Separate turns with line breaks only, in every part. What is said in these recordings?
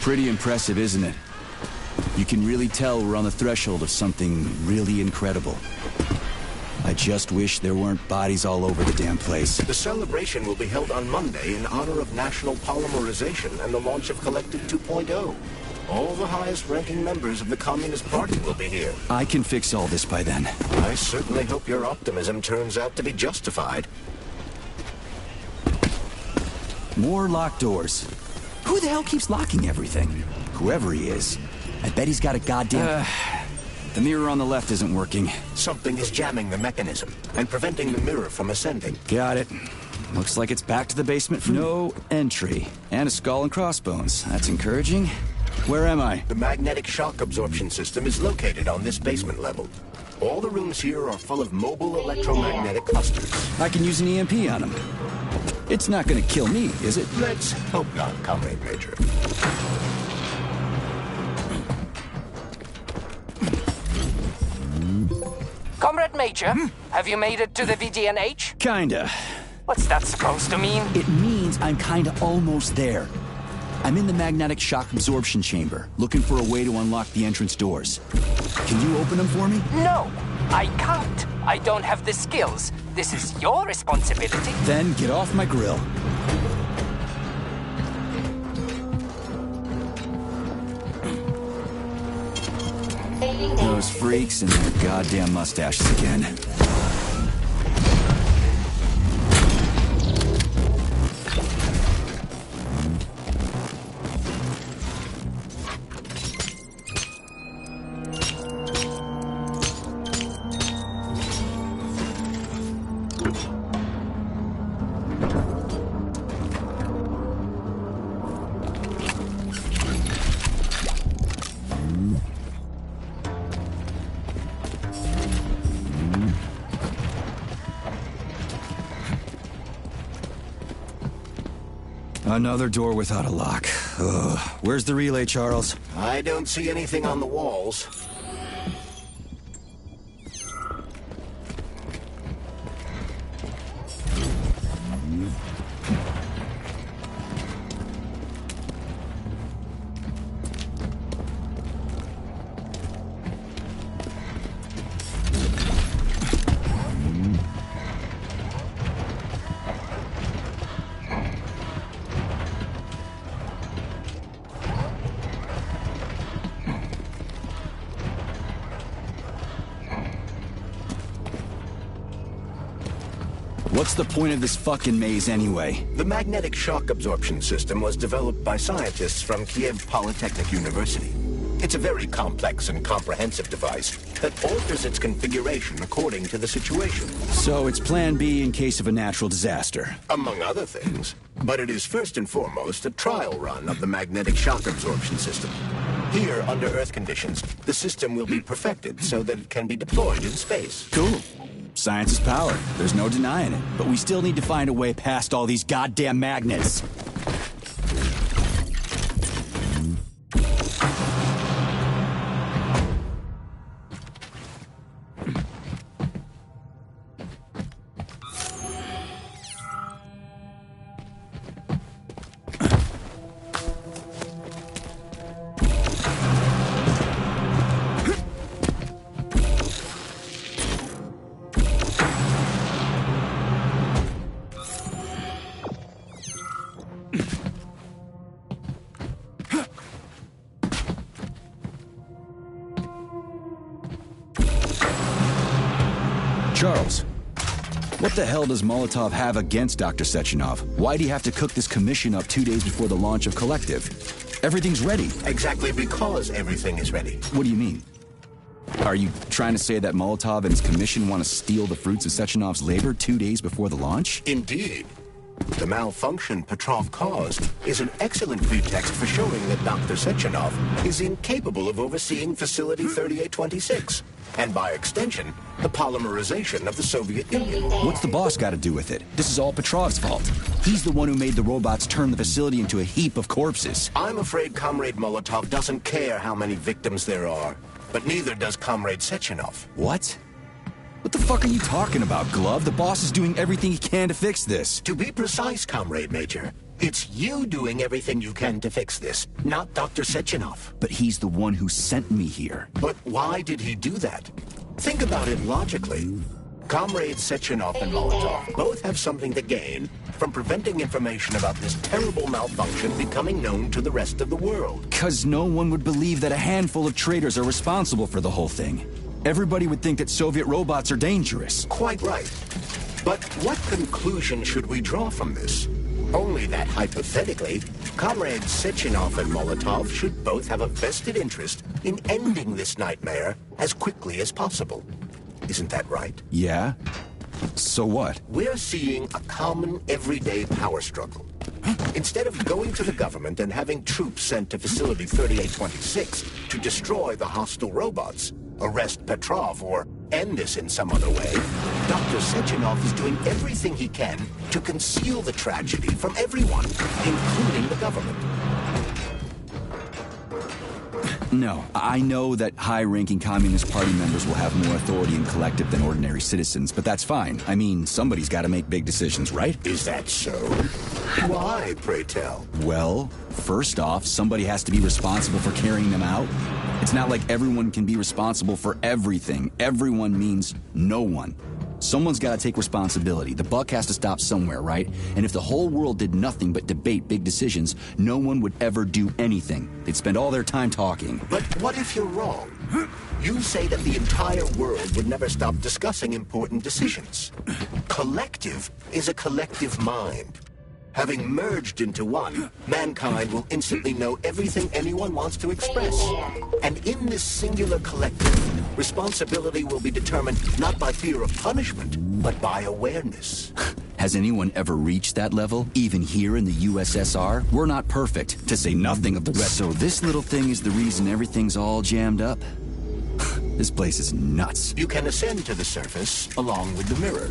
Pretty impressive, isn't it? You can really tell we're on the threshold of something really incredible. I just wish there weren't bodies all over the damn place.
The celebration will be held on Monday in honor of National Polymerization and the launch of Collective 2.0. All the highest-ranking members of the Communist Party will be here.
I can fix all this by then.
I certainly hope your optimism turns out to be justified.
More locked doors. Who the hell keeps locking everything? Whoever he is. I bet he's got a goddamn... The mirror on the left isn't working.
Something is jamming the mechanism and preventing the mirror from ascending.
Got it. Looks like it's back to the basement for no entry. And a skull and crossbones. That's encouraging. Where am I?
The magnetic shock absorption system is located on this basement level. All the rooms here are full of mobile electromagnetic clusters.
I can use an EMP on them. It's not gonna kill me, is it?
Let's hope not, Comrade Major.
Comrade Major, have you made it to the VDNH?
Kinda.
What's that supposed to mean?
It means I'm kinda almost there. I'm in the magnetic shock absorption chamber, looking for a way to unlock the entrance doors. Can you open them for me?
No, I can't. I don't have the skills. This is your responsibility.
Then get off my grill. Those freaks and their goddamn mustaches again. Another door without a lock. Ugh. Where's the relay, Charles?
I don't see anything on the walls.
What's the point of this fucking maze anyway?
The magnetic shock absorption system was developed by scientists from Kiev Polytechnic University. It's a very complex and comprehensive device that alters its configuration according to the situation.
So it's plan B in case of a natural disaster.
Among other things. But it is first and foremost a trial run of the magnetic shock absorption system. Here, under Earth conditions, the system will be perfected so that it can be deployed in space.
Cool. Science is power. There's no denying it. But we still need to find a way past all these goddamn magnets. Charles, what the hell does Molotov have against Dr. Sechenov? Why'd he have to cook this commission up 2 days before the launch of Collective? Everything's ready.
Exactly because everything is ready.
What do you mean? Are you trying to say that Molotov and his commission want to steal the fruits of Sechenov's labor 2 days before the launch?
Indeed. The malfunction Petrov caused is an excellent pretext for showing that Dr. Sechenov is incapable of overseeing Facility 3826, and by extension, the polymerization of the Soviet Union.
What's the boss got to do with it? This is all Petrov's fault. He's the one who made the robots turn the facility into a heap of corpses.
I'm afraid Comrade Molotov doesn't care how many victims there are, but neither does Comrade Sechenov.
What? What the fuck are you talking about, Glove? The boss is doing everything he can to fix this.
To be precise, Comrade Major, It's you doing everything you can to fix this, not Dr. Sechenov.
But he's the one who sent me here.
But why did he do that? Think about it logically. Comrades Sechenov and Molotov both have something to gain from preventing information about this terrible malfunction becoming known to the rest of the world.
'Cause no one would believe that a handful of traitors are responsible for the whole thing. Everybody would think that Soviet robots are dangerous.
Quite right. But what conclusion should we draw from this? Only that, hypothetically, Comrades Sechenov and Molotov should both have a vested interest in ending this nightmare as quickly as possible. Isn't that right?
Yeah? So what?
We're seeing a common, everyday power struggle. Instead of going to the government and having troops sent to Facility 3826 to destroy the hostile robots, arrest Petrov, or end this in some other way, Dr. Sechenov is doing everything he can to conceal the tragedy from everyone, including the government.
No, I know that high-ranking Communist Party members will have more authority in collective than ordinary citizens, but that's fine. I mean, somebody's got to make big decisions, right?
Is that so? Why, pray tell?
Well, first off, somebody has to be responsible for carrying them out. It's not like everyone can be responsible for everything. Everyone means no one. Someone's got to take responsibility. The buck has to stop somewhere, right? And if the whole world did nothing but debate big decisions, no one would ever do anything. They'd spend all their time talking.
But what if you're wrong? You say that the entire world would never stop discussing important decisions. Collective is a collective mind. Having merged into one, mankind will instantly know everything anyone wants to express. And in this singular collective, responsibility will be determined not by fear of punishment, but by awareness.
Has anyone ever reached that level? Even here in the USSR? We're not perfect, to say nothing of the rest. So this little thing is the reason everything's all jammed up? This place is nuts.
You can ascend to the surface along with the mirror.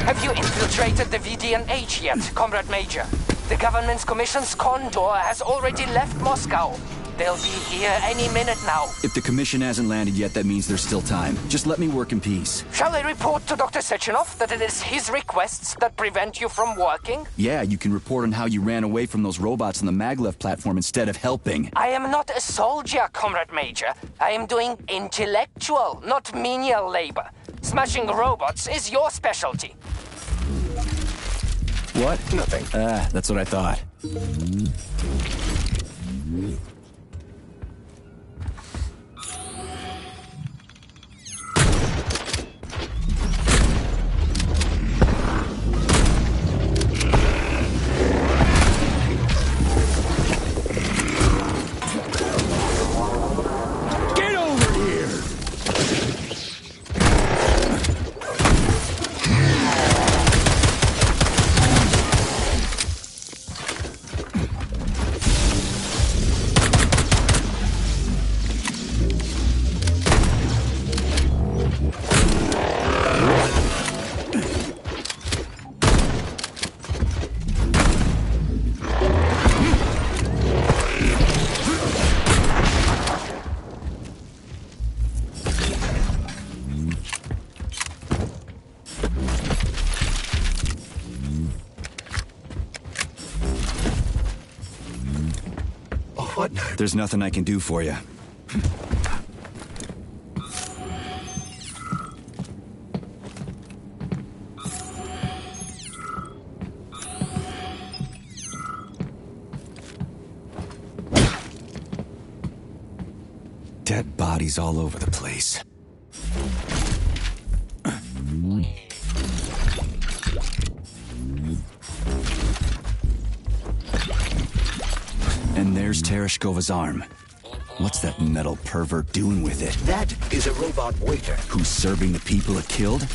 Have you infiltrated the VDNH yet, Comrade Major? The government's commission's Condor has already left Moscow. They'll be here any minute now.
If the commission hasn't landed yet, that means there's still time. Just let me work in peace.
Shall I report to Dr. Sechenov that it is his requests that prevent you from working?
Yeah, you can report on how you ran away from those robots on the maglev platform instead of helping.
I am not a soldier, Comrade Major. I am doing intellectual, not menial labor. Smashing robots is your specialty.
What?
Nothing.
That's what I thought. Get over here!
What now?
There's nothing I can do for you. Dead bodies all over the place. And there's Tereshkova's arm. What's that metal pervert doing with it?
That is a robot waiter.
Who's serving the people it killed?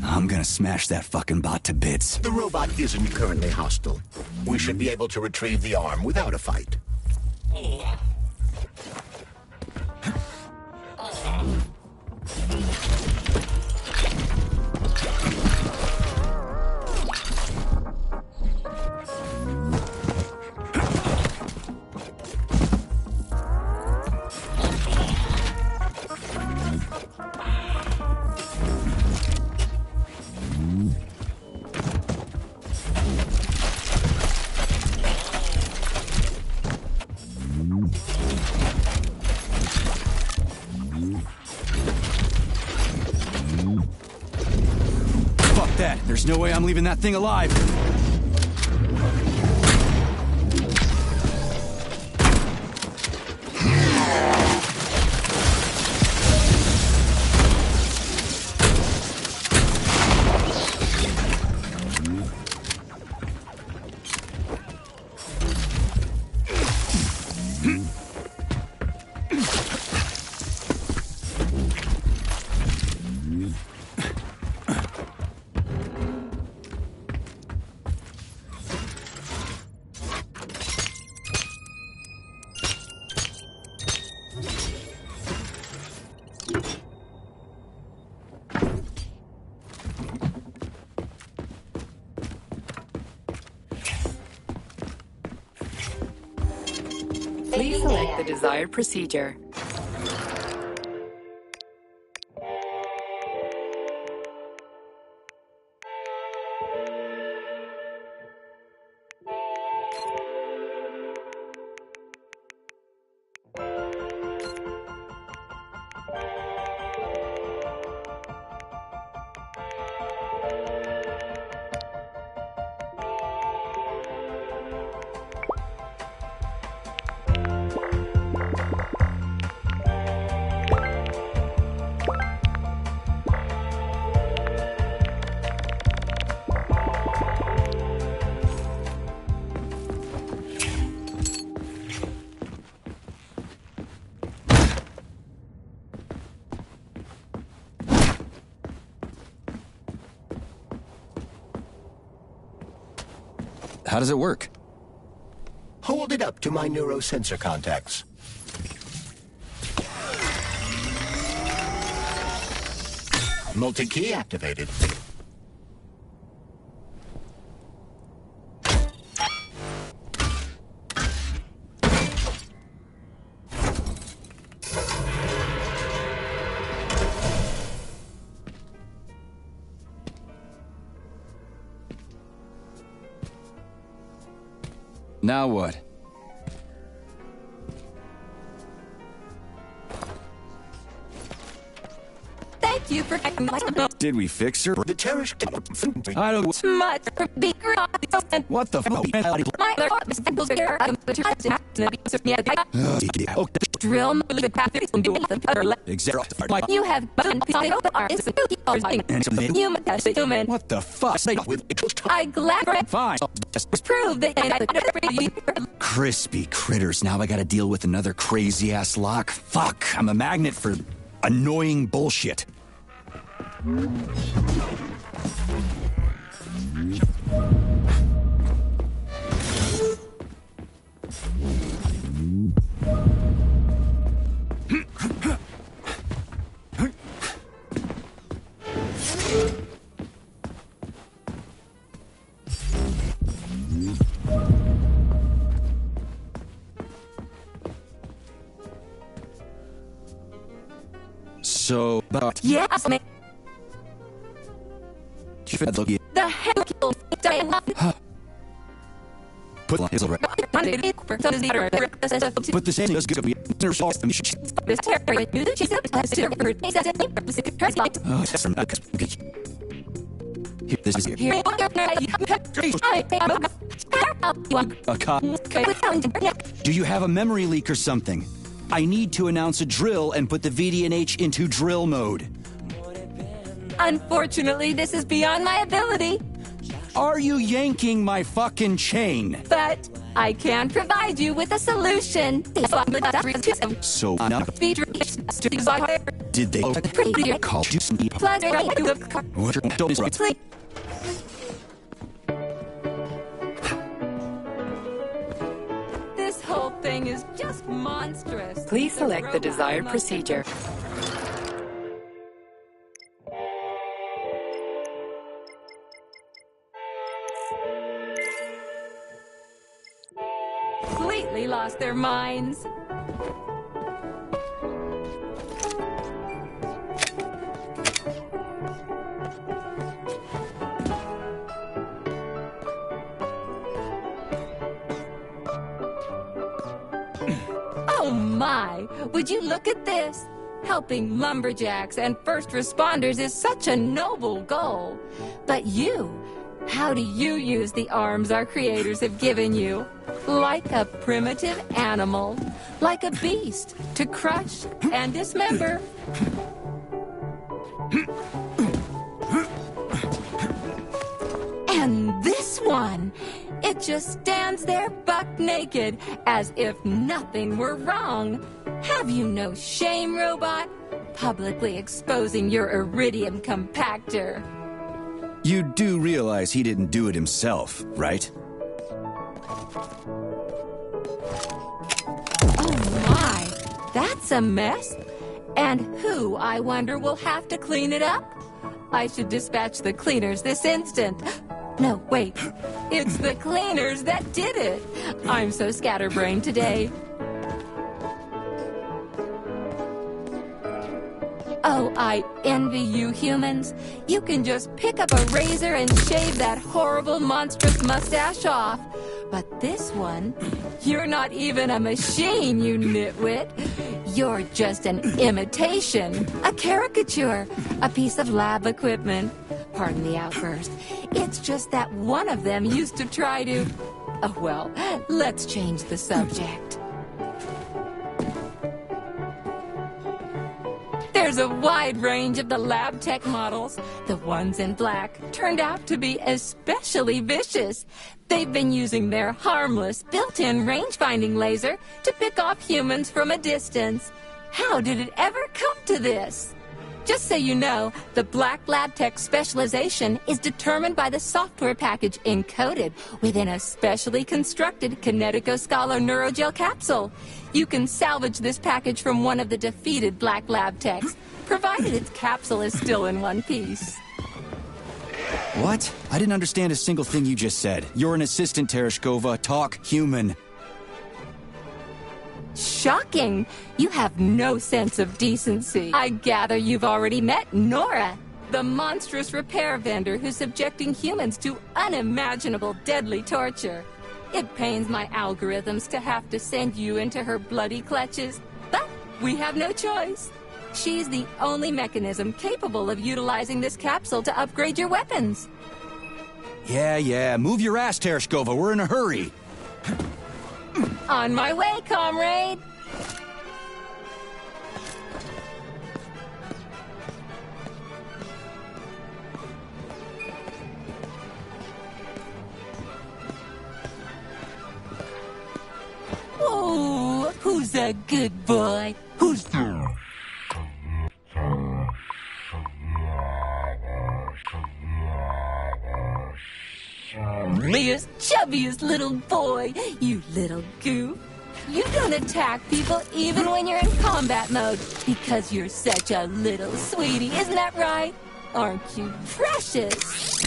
I'm gonna smash that fucking bot to bits.
The robot isn't currently hostile. We should be able to retrieve the arm without a fight.
bed. There's no way I'm leaving that thing alive.
Please select the desired procedure.
How does it work?
Hold it up to my neurosensor contacts. Multi-key activated.
Now what?
Thank you for checking my
Did we fix her?
The terrorist...
I don't...
much for being
What the fuck?
my drill
Exactly.
you have human.
What the fuck?
I glad
Fine.
prove that
Crispy critters. Now I gotta deal with another crazy-ass lock. Fuck. I'm a magnet for annoying bullshit. So, but
yes, man.
the
The hell
put his already. But the same is good.
this territory knew that she's
This is here. A cop. Do you have a memory leak or something? I need to announce a drill and put the VD&H into drill mode.
Unfortunately, this is beyond my ability,
Are you yanking my fucking chain?
but I can provide you with a solution.
So now, did they call you some What?
This whole thing is just monstrous.
Please select the desired procedure.
Completely lost their minds. Oh my! Would you look at this? Helping lumberjacks and first responders is such a noble goal. But you, how do you use the arms our creators have given you? Like a primitive animal, like a beast, to crush and dismember. And this one, it just stands there buck naked, as if nothing were wrong. Have you no shame, robot? Publicly exposing your iridium compactor.
You do realize he didn't do it himself, right?
Oh my, that's a mess. And who, I wonder, will have to clean it up? I should dispatch the cleaners this instant. No, wait. It's the cleaners that did it. I'm so scatterbrained today. Oh, I envy you humans. You can just pick up a razor and shave that horrible, monstrous mustache off. But this one, you're not even a machine, you nitwit. You're just an imitation, a caricature, a piece of lab equipment. Pardon the outburst. It's just that one of them used to try to... Oh, well, let's change the subject. There's a wide range of the lab tech models. The ones in black turned out to be especially vicious. They've been using their harmless, built-in range-finding laser to pick off humans from a distance. How did it ever come to this? Just so you know, the black lab tech specialization is determined by the software package encoded within a specially constructed Kinetico-Scalo Neurogel capsule. You can salvage this package from one of the defeated black lab techs, provided its capsule is still in one piece.
What? I didn't understand a single thing you just said. You're an assistant, Tereshkova. Talk human.
Shocking! You have no sense of decency. I gather you've already met Nora, the monstrous repair vendor who's subjecting humans to unimaginable deadly torture. It pains my algorithms to have to send you into her bloody clutches, but we have no choice. She's the only mechanism capable of utilizing this capsule to upgrade your weapons.
Yeah, move your ass, Tereshkova. We're in a hurry.
On my way, comrade! Oh, who's a good boy? Who's the... Biggest, chubbiest little boy, you little goof. You don't attack people even when you're in combat mode because you're such a little sweetie, isn't that right? Aren't you precious?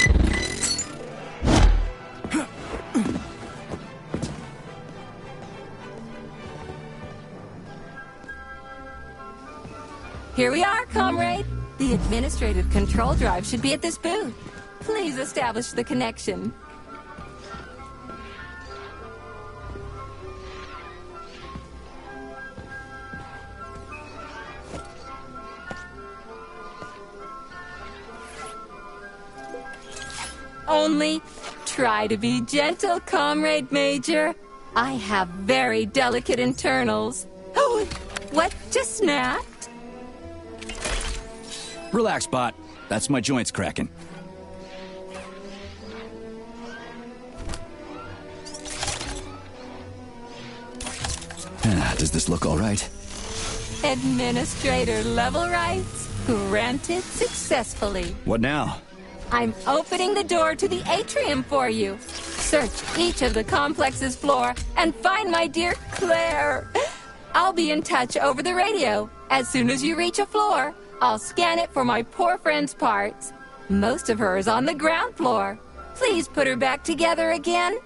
Here we are, comrade. The administrative control drive should be at this booth. Please establish the connection. Only try to be gentle, Comrade Major. I have very delicate internals. Oh, what just snapped?
Relax, bot. That's my joints cracking. Does this look all right?
Administrator level rights granted successfully.
What now?
I'm opening the door to the atrium for you. Search each of the complex's floor and find my dear Claire. I'll be in touch over the radio. As soon as you reach a floor, I'll scan it for my poor friend's parts. Most of her is on the ground floor. Please put her back together again.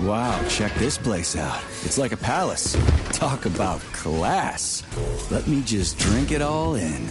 Wow, check this place out. It's like a palace. Talk about class. Let me just drink it all in.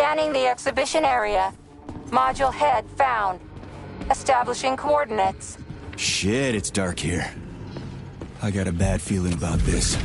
Scanning the exhibition area. Module head found. Establishing coordinates.
Shit, it's dark here. I got a bad feeling about this.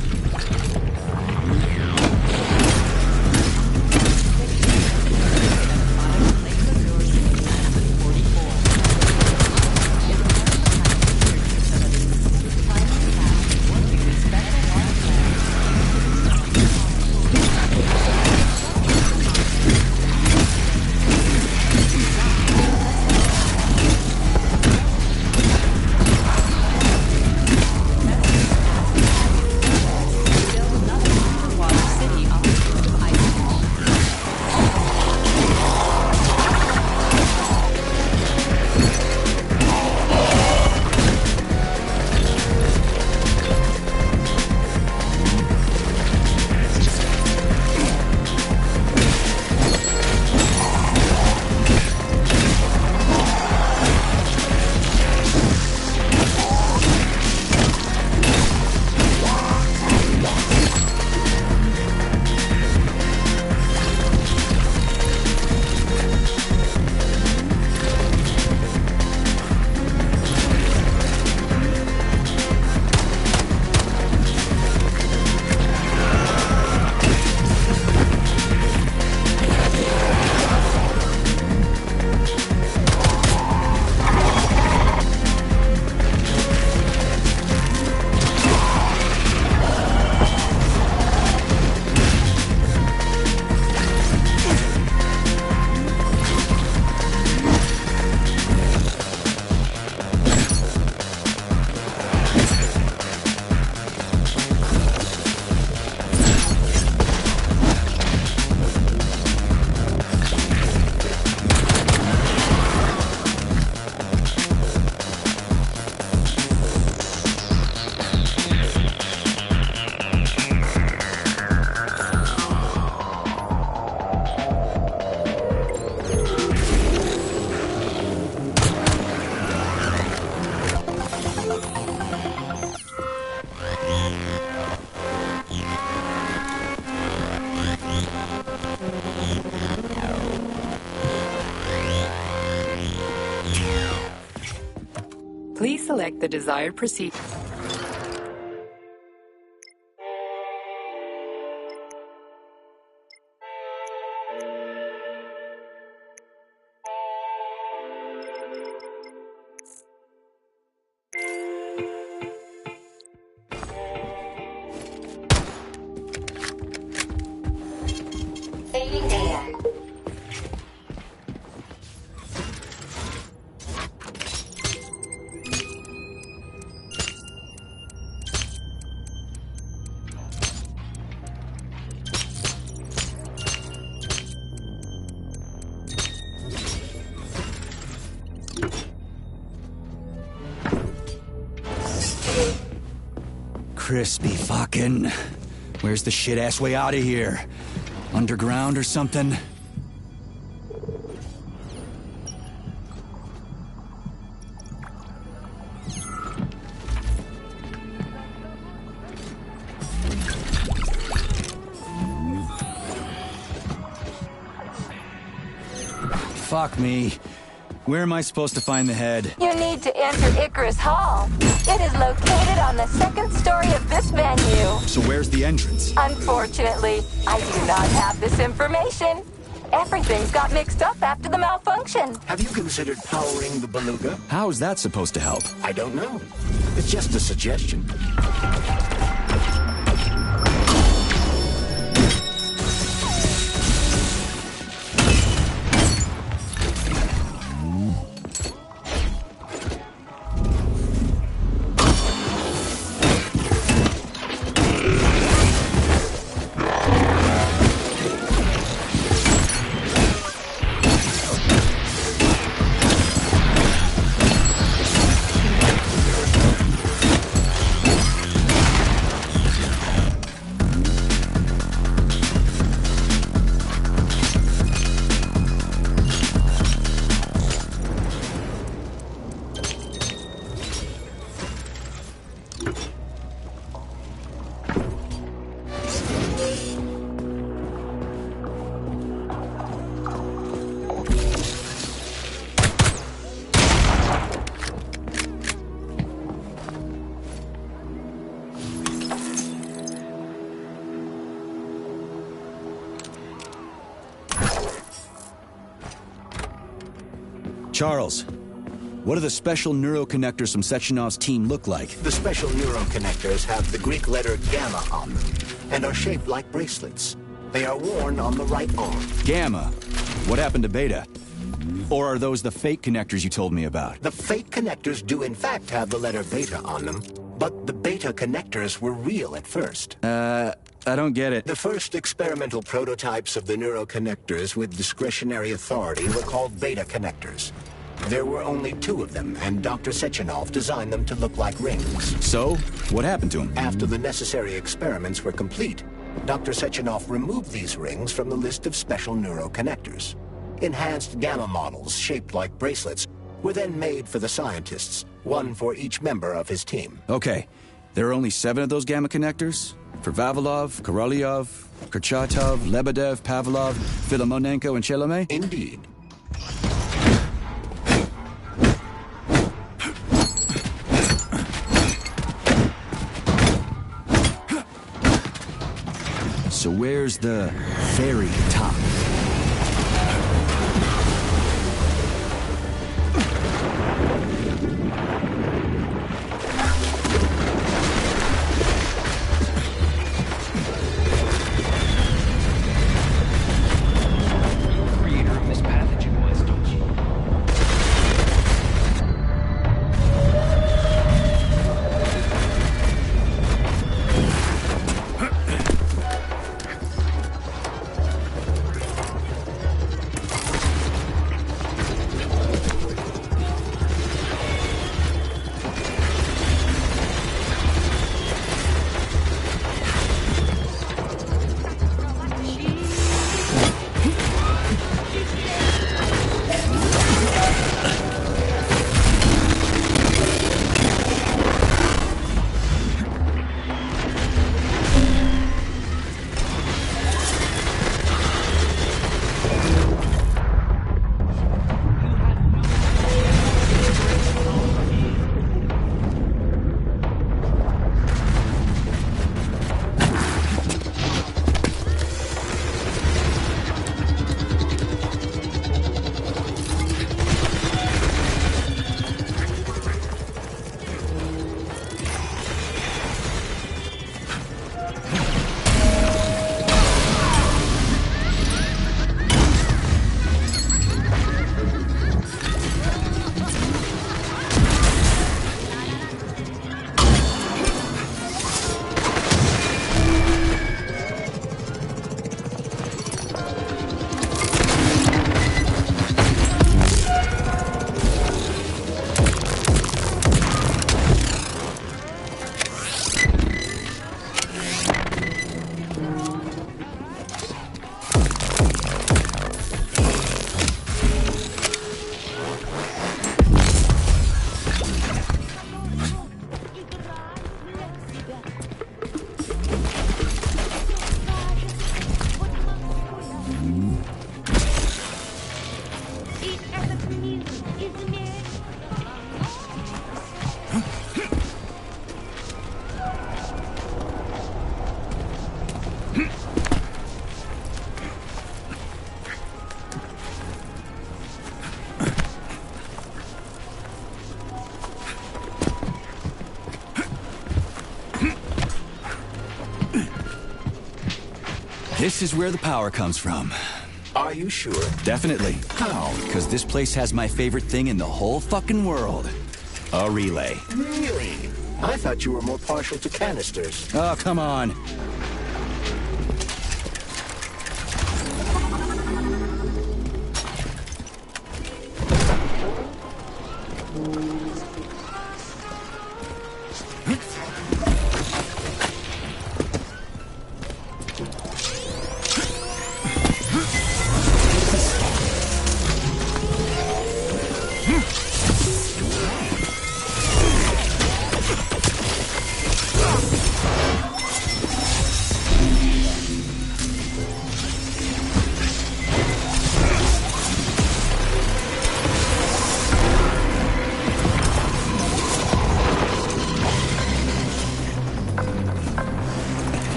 Please select the desired procedure.
Crispy fucking. Where's the shit-ass way out of here? Underground or something? Fuck me. Where am I supposed to find the head?
You need to enter Icarus Hall. It is located on the second story of this venue.
So where's the entrance?
Unfortunately, I do not have this information. Everything's got mixed up after the malfunction.
Have you considered powering the beluga?
How is that supposed to help?
I don't know. It's just a suggestion.
Charles, what do the special neuroconnectors from Sechenov's team look like?
The special neuroconnectors have the Greek letter gamma on them and are shaped like bracelets. They are worn on the right arm.
Gamma? What happened to Beta? Or are those the fake connectors you told me about?
The fake connectors do in fact have the letter beta on them, but the beta connectors were real at first.
I don't get it.
The first experimental prototypes of the neuroconnectors with discretionary authority were called beta connectors. There were only 2 of them, and Dr. Sechenov designed them to look like rings.
So, what happened to him?
After the necessary experiments were complete, Dr. Sechenov removed these rings from the list of special neuroconnectors. Enhanced gamma models, shaped like bracelets, were then made for the scientists, one for each member of his team.
Okay, there are only 7 of those gamma connectors? For Vavilov, Korolyov, Kurchatov, Lebedev, Pavlov, Filomonenko, and Chelomey?
Indeed.
So where's the very top?
Creator of this pathogen was, don't you?
This is where the power comes from.
Are you sure?
Definitely.
How?
Because this place has my favorite thing in the whole fucking world. A relay.
Really? I thought you were more partial to canisters.
Oh, come on.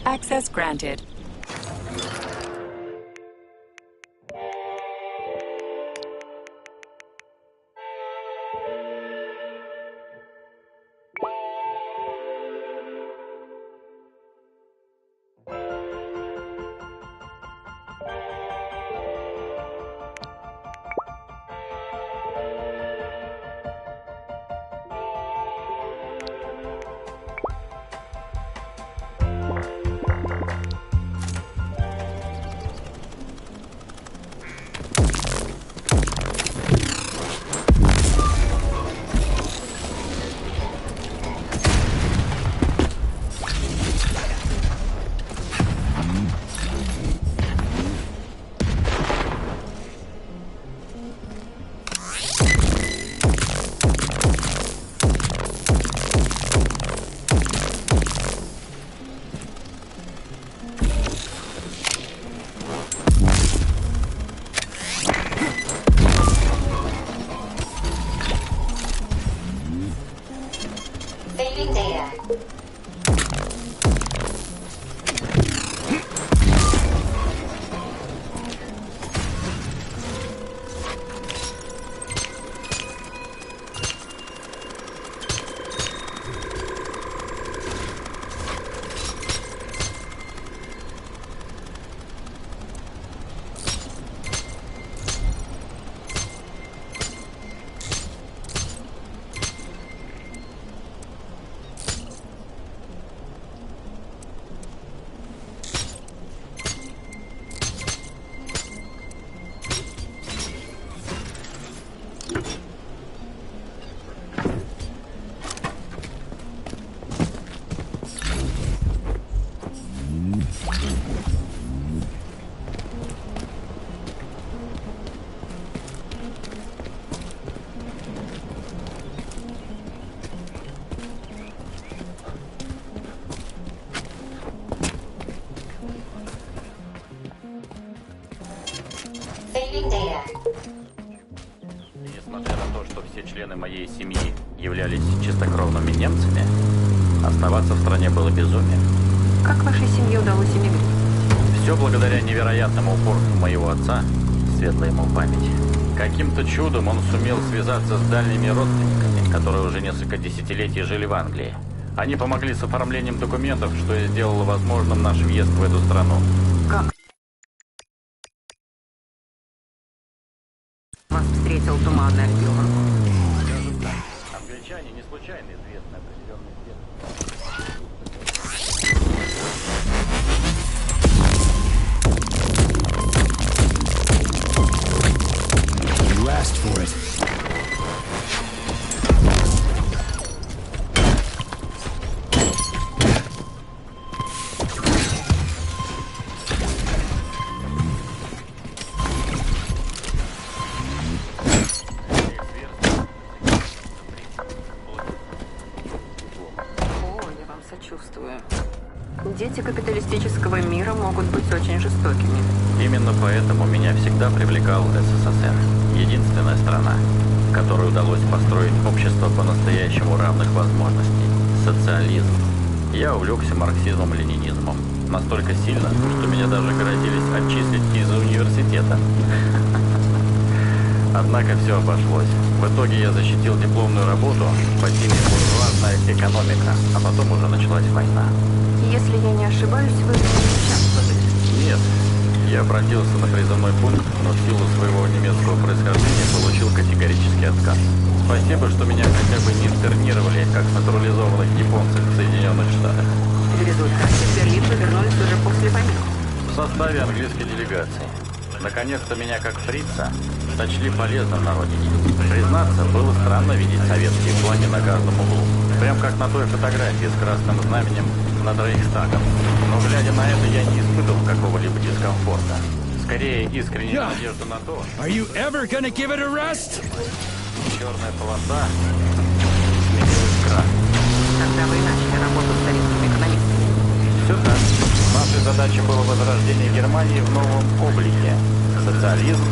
Access granted.
Saving data. Saving data.
Несмотря на то, что все члены моей семьи являлись чистокровными немцами, оставаться в стране было безумием.
Как вашей семье удалось эмигрировать?
Все благодаря невероятному упорству моего отца, светлая ему память. Каким-то чудом он сумел связаться с дальними родственниками, которые уже несколько десятилетий жили в Англии. Они помогли с оформлением документов, что и сделало возможным наш въезд в эту страну.
Как вас встретил туманный Альбион?
Скажем так, англичане не случайно известны определенной
You asked for it.
Сочувствую. Дети капиталистического мира могут быть очень жестокими.
Именно поэтому меня всегда привлекал СССР. Единственная страна, которой удалось построить общество по-настоящему равных возможностей. Социализм. Я увлекся марксизмом-ленинизмом. Настолько сильно, что меня даже грозились отчислить из университета. Однако все обошлось. В итоге я защитил дипломную работу по теме «Буржуазная экономика», а потом уже началась война.
Если я не ошибаюсь, вы не участвовали?
Нет. Я обратился на призывной пункт, но в силу своего немецкого происхождения получил категорический отказ. Спасибо, что меня хотя бы не интернировали, как натурализованных японцев в Соединенных Штатах.
В результате в Берлин вы вернулись уже после войны.
В составе английской делегации. Наконец-то меня, как фрица, сочли полезным на родине. Признаться, было странно видеть советские флаги на каждом углу. Прям как на той фотографии с красным знаменем над Рейхстагом. Но глядя на это, я не испытывал какого-либо дискомфорта. Скорее, искренняя надежда на то, черная полоса сменилась красной.
Когда вы начали работу с советскими экономистами?
Все так. Нашей задачей было возрождение Германии в новом облике. Социализм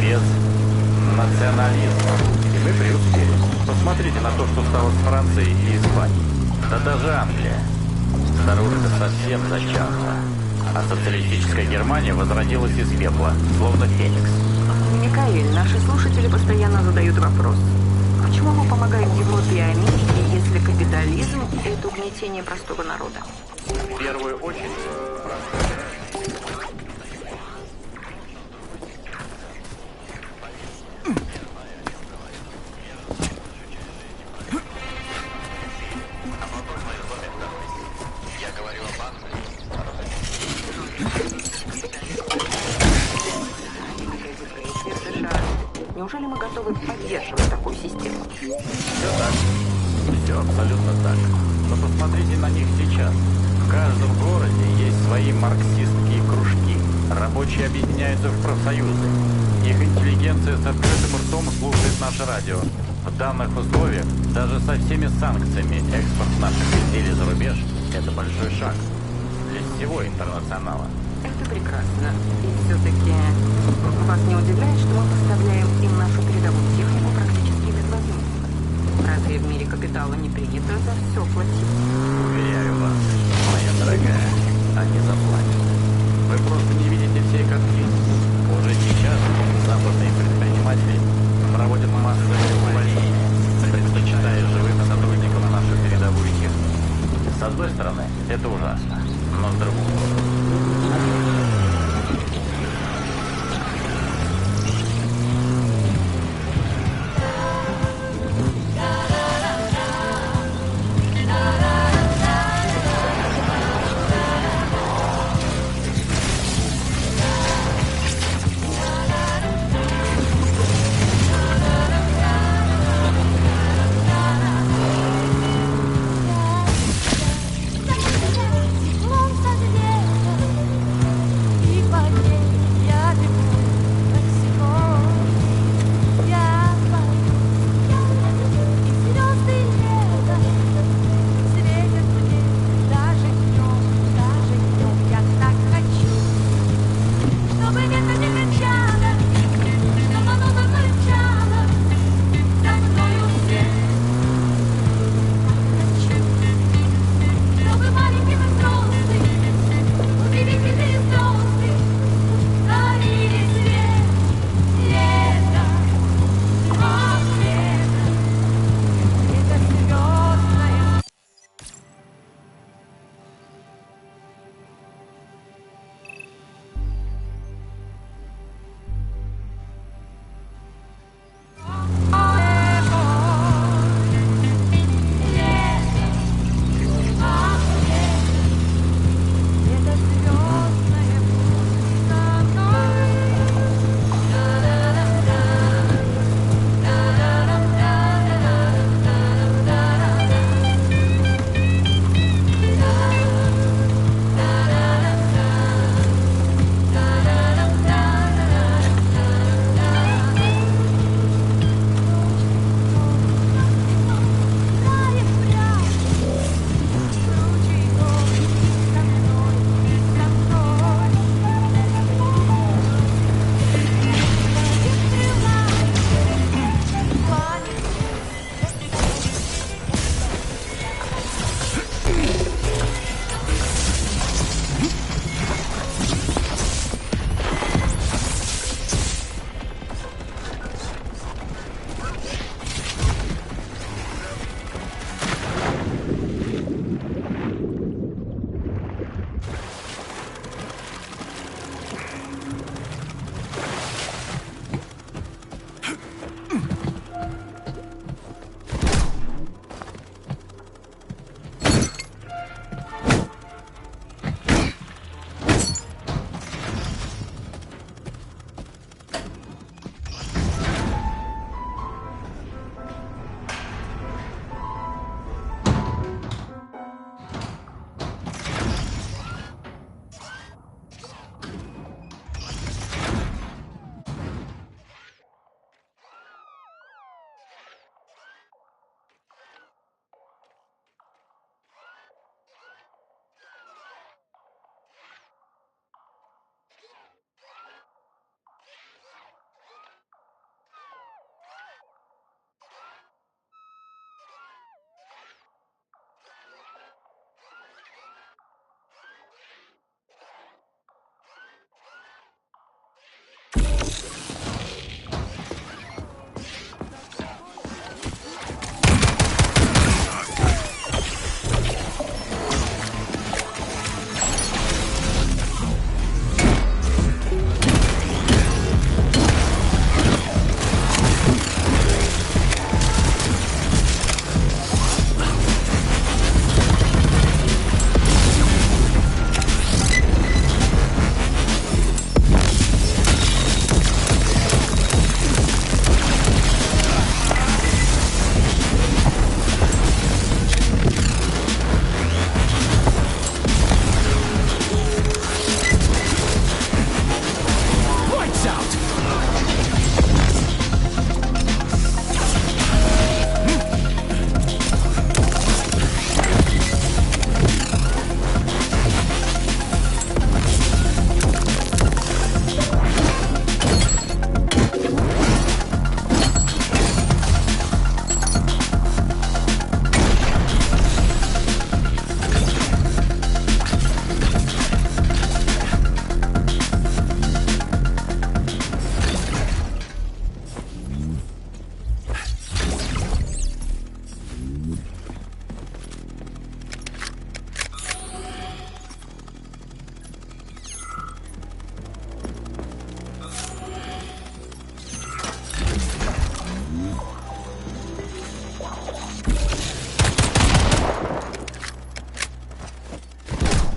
без национализма. И мы преуспели. Посмотрите на то, что стало с Францией и Испанией. Да даже Англия. Старушка совсем зачахла. А социалистическая Германия возродилась из пепла, словно феникс.
Микаэль, наши слушатели постоянно задают вопрос. Почему мы помогаем Европе и Америке, если капитализм – это угнетение простого народа?
В первую очередь...
Неужели мы готовы поддерживать такую систему?
Все так. Все абсолютно так. Но посмотрите на них сейчас. В каждом городе есть свои марксистские кружки. Рабочие объединяются в профсоюзы. Их интеллигенция с открытым ртом слушает наше радио. В данных условиях, даже со всеми санкциями, экспорт наших изделий за рубеж – это большой шаг для всего интернационала.
Это прекрасно. И все-таки вас не удивляет, что мы поставляем им нашу передовую технику практически безвозмездно? Разве в мире капитала не принято за все платить?
Уверяю вас, моя дорогая, они заплатят. Вы просто не видите всей картины. Уже сейчас западные предприниматели проводят массовые увольнения, предпочитая живым сотрудникам нашу передовую технику. С одной стороны, это ужасно, но с другой стороны...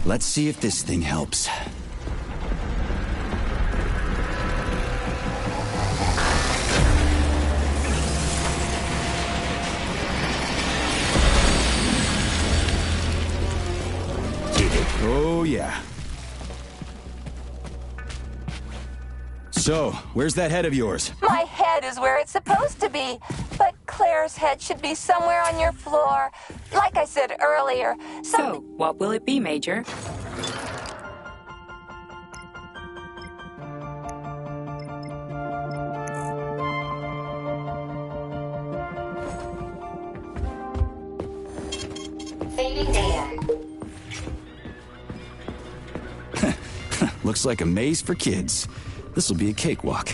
Let's see if this thing helps. Oh, yeah. So, where's that head of yours?
My head is where it's supposed to be, but Claire's head should be somewhere on your floor. Like I said earlier,
So, what will it be, Major?
Saving data.
Looks like a maze for kids. This'll be a cakewalk.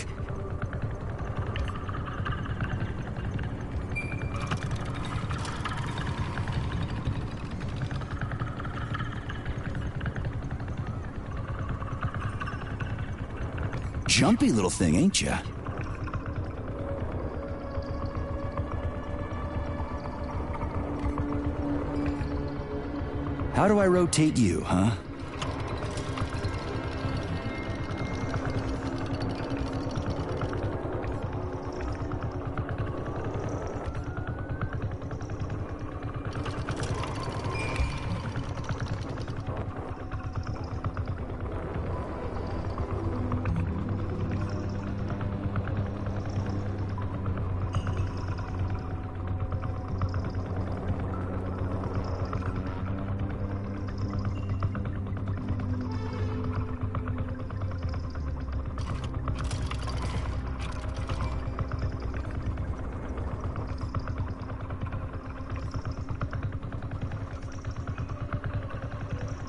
Jumpy little thing, ain't ya? How do I rotate you, huh?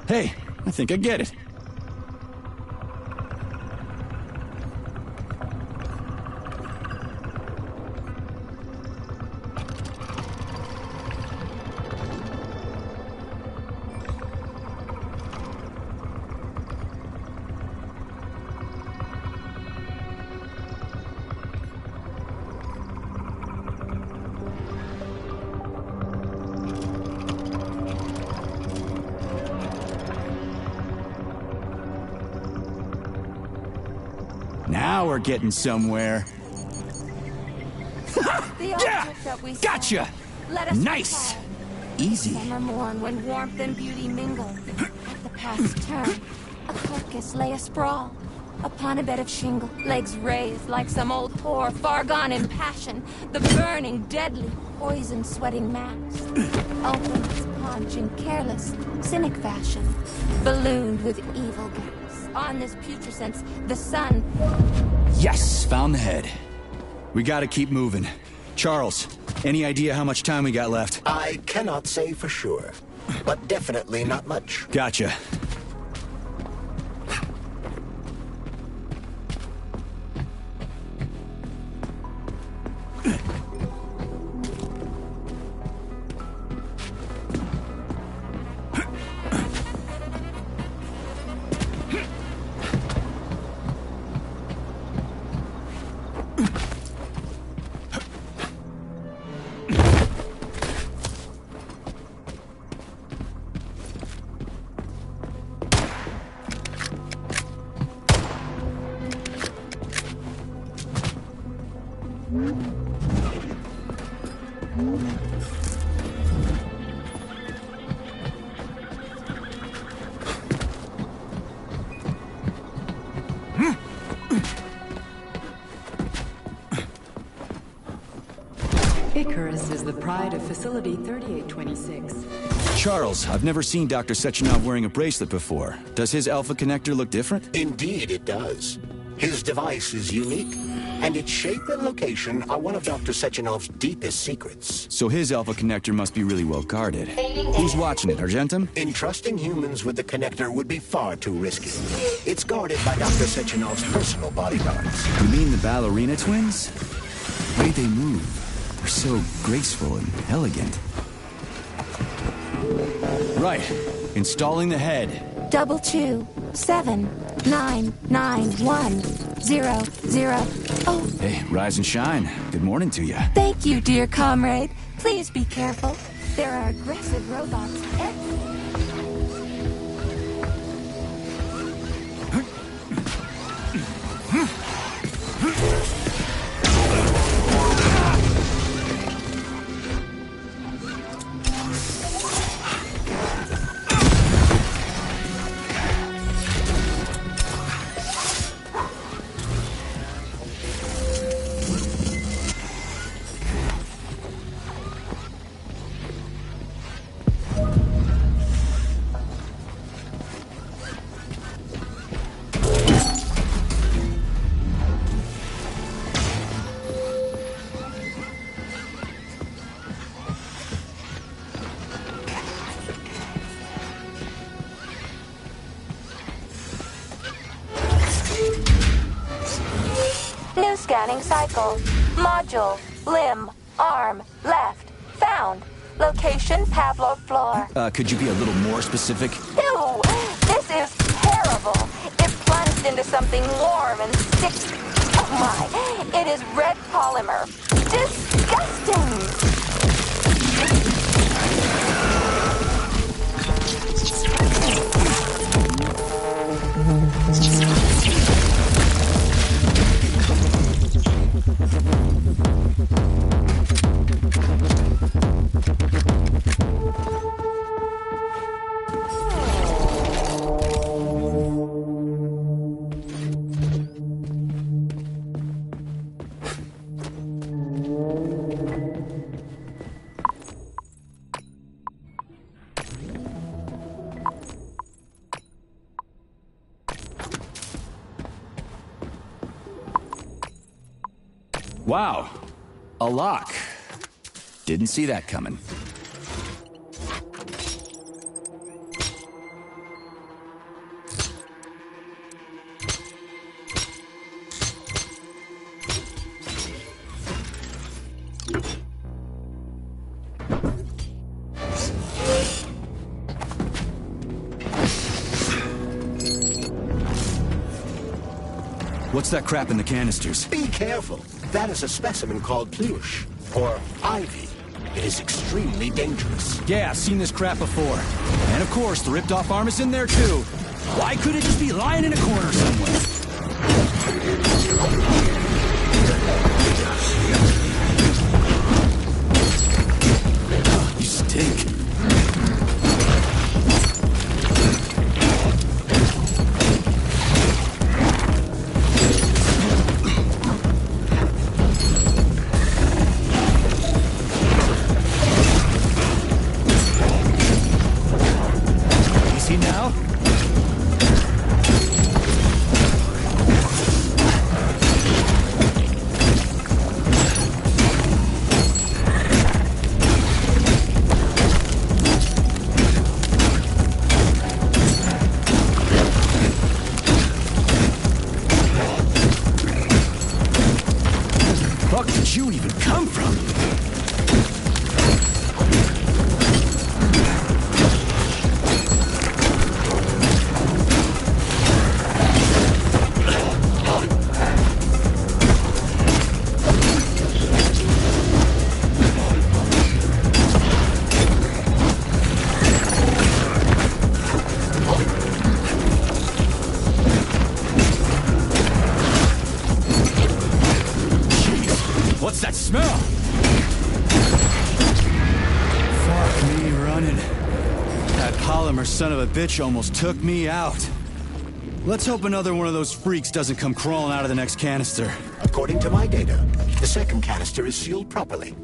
Hey, I think I get it. Now we're getting somewhere. Yeah! Gotcha! Nice! Easy.
Summer morn when warmth and beauty mingle. At the past turn, a carcass lay asprawl. Upon a bed of shingle, legs raised like some old whore, far gone in passion. The burning, deadly, poison-sweating mass. Opened its paunch in careless, cynic fashion. Ballooned with evil gas. On this putrescence, the sun...
Yes, found the head. We gotta keep moving. Charles, any idea how much time we got left?
I cannot say for sure, but definitely not much.
Gotcha.
Icarus is the pride of Facility 3826.
Charles, I've never seen Dr. Sechenov wearing a bracelet before. Does his alpha connector look different?
Indeed it does. His device is unique, and its shape and location are one of Dr. Sechenov's deepest secrets.
So his alpha connector must be really well guarded. Who's watching it, Argentum?
Entrusting humans with the connector would be far too risky. It's guarded by Dr. Sechenov's personal bodyguards.
You mean the ballerina twins? The way they move, they're so graceful and elegant. Right, installing the head.
227991000. Oh,
Hey, rise and shine. Good morning to you.
thank you, dear comrade. Please be careful. There are aggressive robots everywhere. Scanning cycle. Module. Limb. Arm. Left. Found. Location Pavlov floor.
Could you be a little more specific?
Ew! This is terrible. It plunged into something warm and sticky. Oh my! It is red polymer. Disgusting!
Wow. A lock. Didn't see that coming. What's that crap in the canisters?
Be careful. That is a specimen called Plush, or ivy. It is extremely dangerous.
Yeah, I've seen this crap before. And of course, the ripped-off arm is in there, too. Why couldn't it just be lying in a corner somewhere? You stink. Son of a bitch almost took me out. Let's hope another one of those freaks doesn't come crawling out of the next canister.
According to my data, the second canister is sealed properly.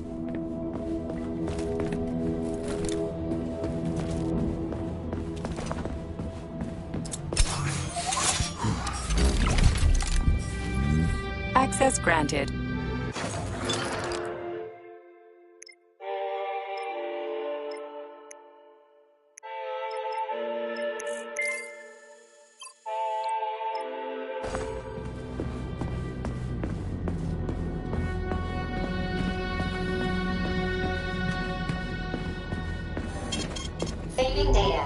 Access granted.
Saving data.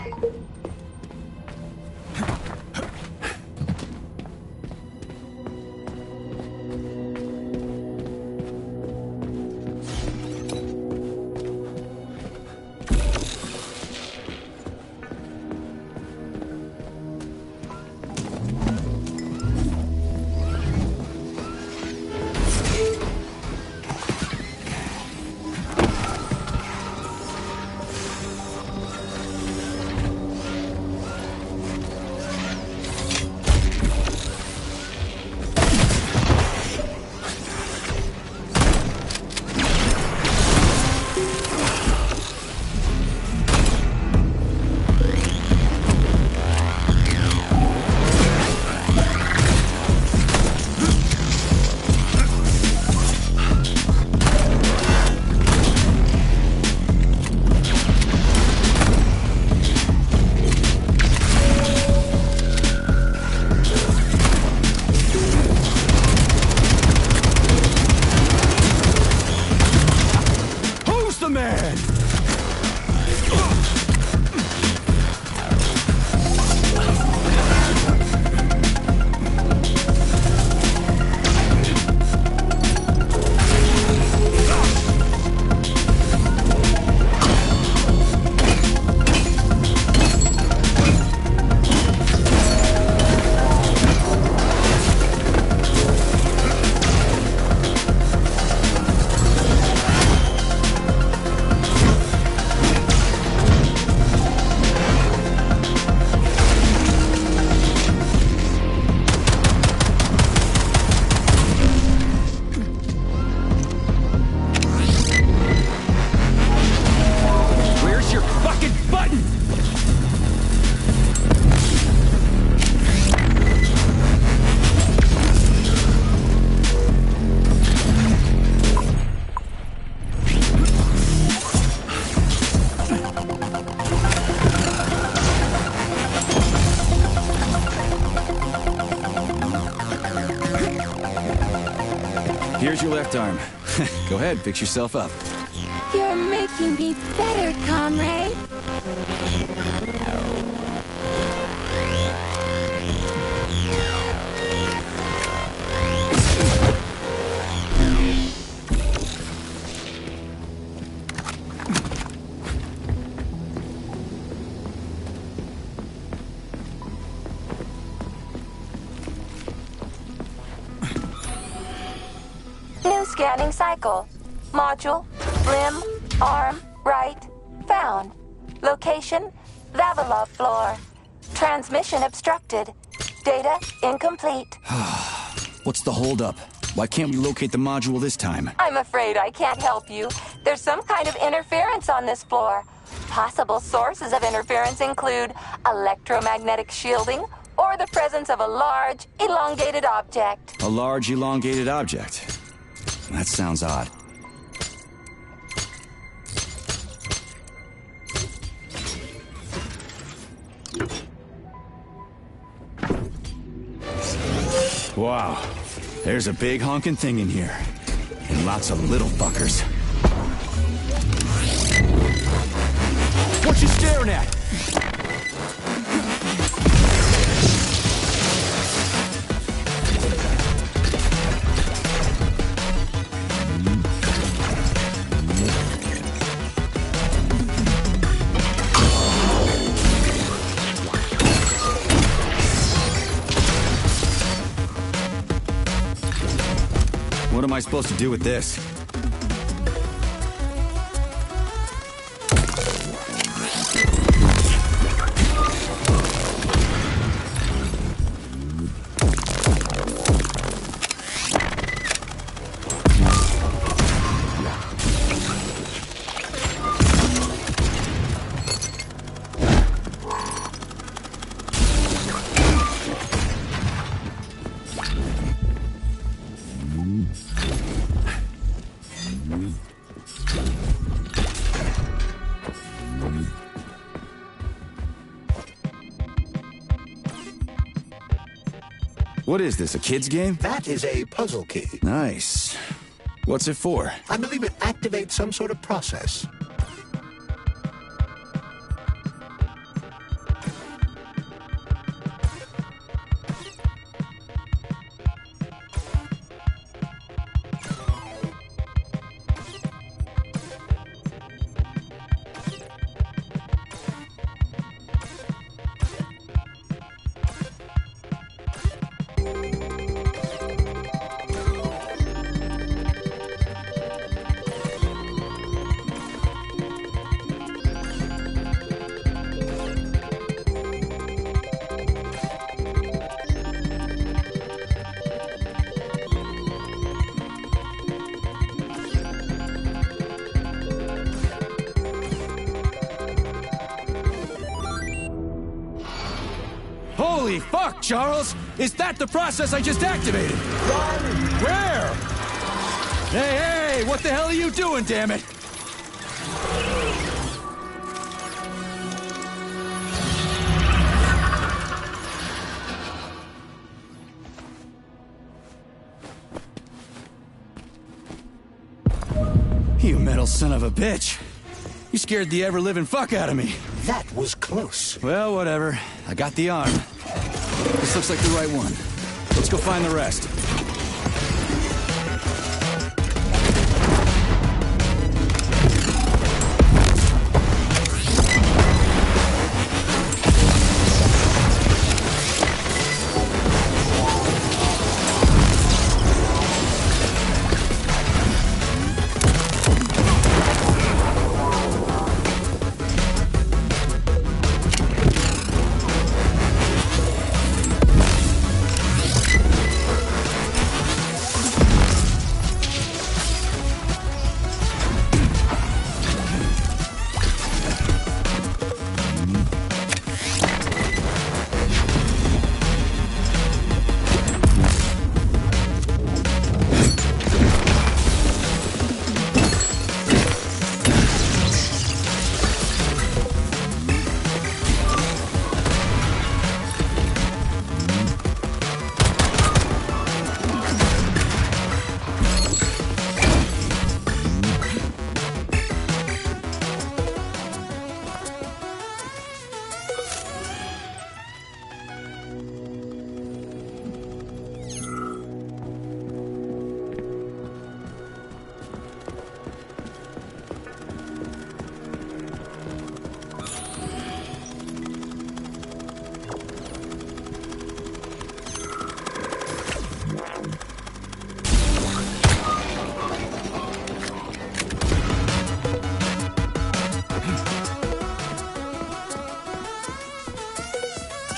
Here's your left arm. Go ahead, fix yourself up.
You're making me better, comrade.
New scanning cycle. Module, limb, arm, right, found. Location, Vavilov floor. Transmission obstructed. Data incomplete.
What's the holdup? Why can't we locate the module this time?
I'm afraid I can't help you. There's some kind of interference on this floor. Possible sources of interference include electromagnetic shielding or the presence of a large, elongated object.
A large, elongated object. That sounds odd. Wow. There's a big honking thing in here. And lots of little fuckers. What you staring at? What am I supposed to do with this? What is this, a kid's game?
That is a puzzle key.
Nice. What's it for?
I believe it activates some sort of process.
Holy fuck, Charles! Is that the process I just activated? Where? Hey, what the hell are you doing, damn it? You metal son of a bitch. You scared the ever-living fuck out of me.
That was close.
Well, whatever. I got the arm. This looks like the right one. Let's go find the rest.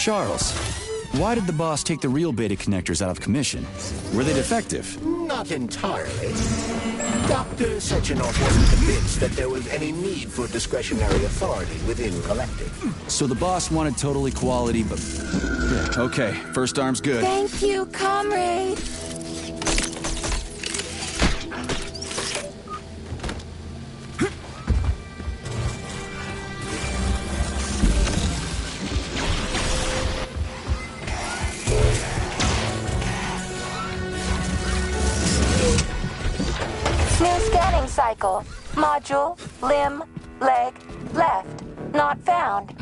Charles, why did the boss take the real beta connectors out of commission? Were they defective?
Not entirely. Dr. Sechenov wasn't convinced that there was any need for discretionary authority within Collective.
So the boss wanted total equality, but... Yeah, okay, first arm's good.
Thank you, comrade.
New scanning cycle. Module, limb, leg, left. Not found.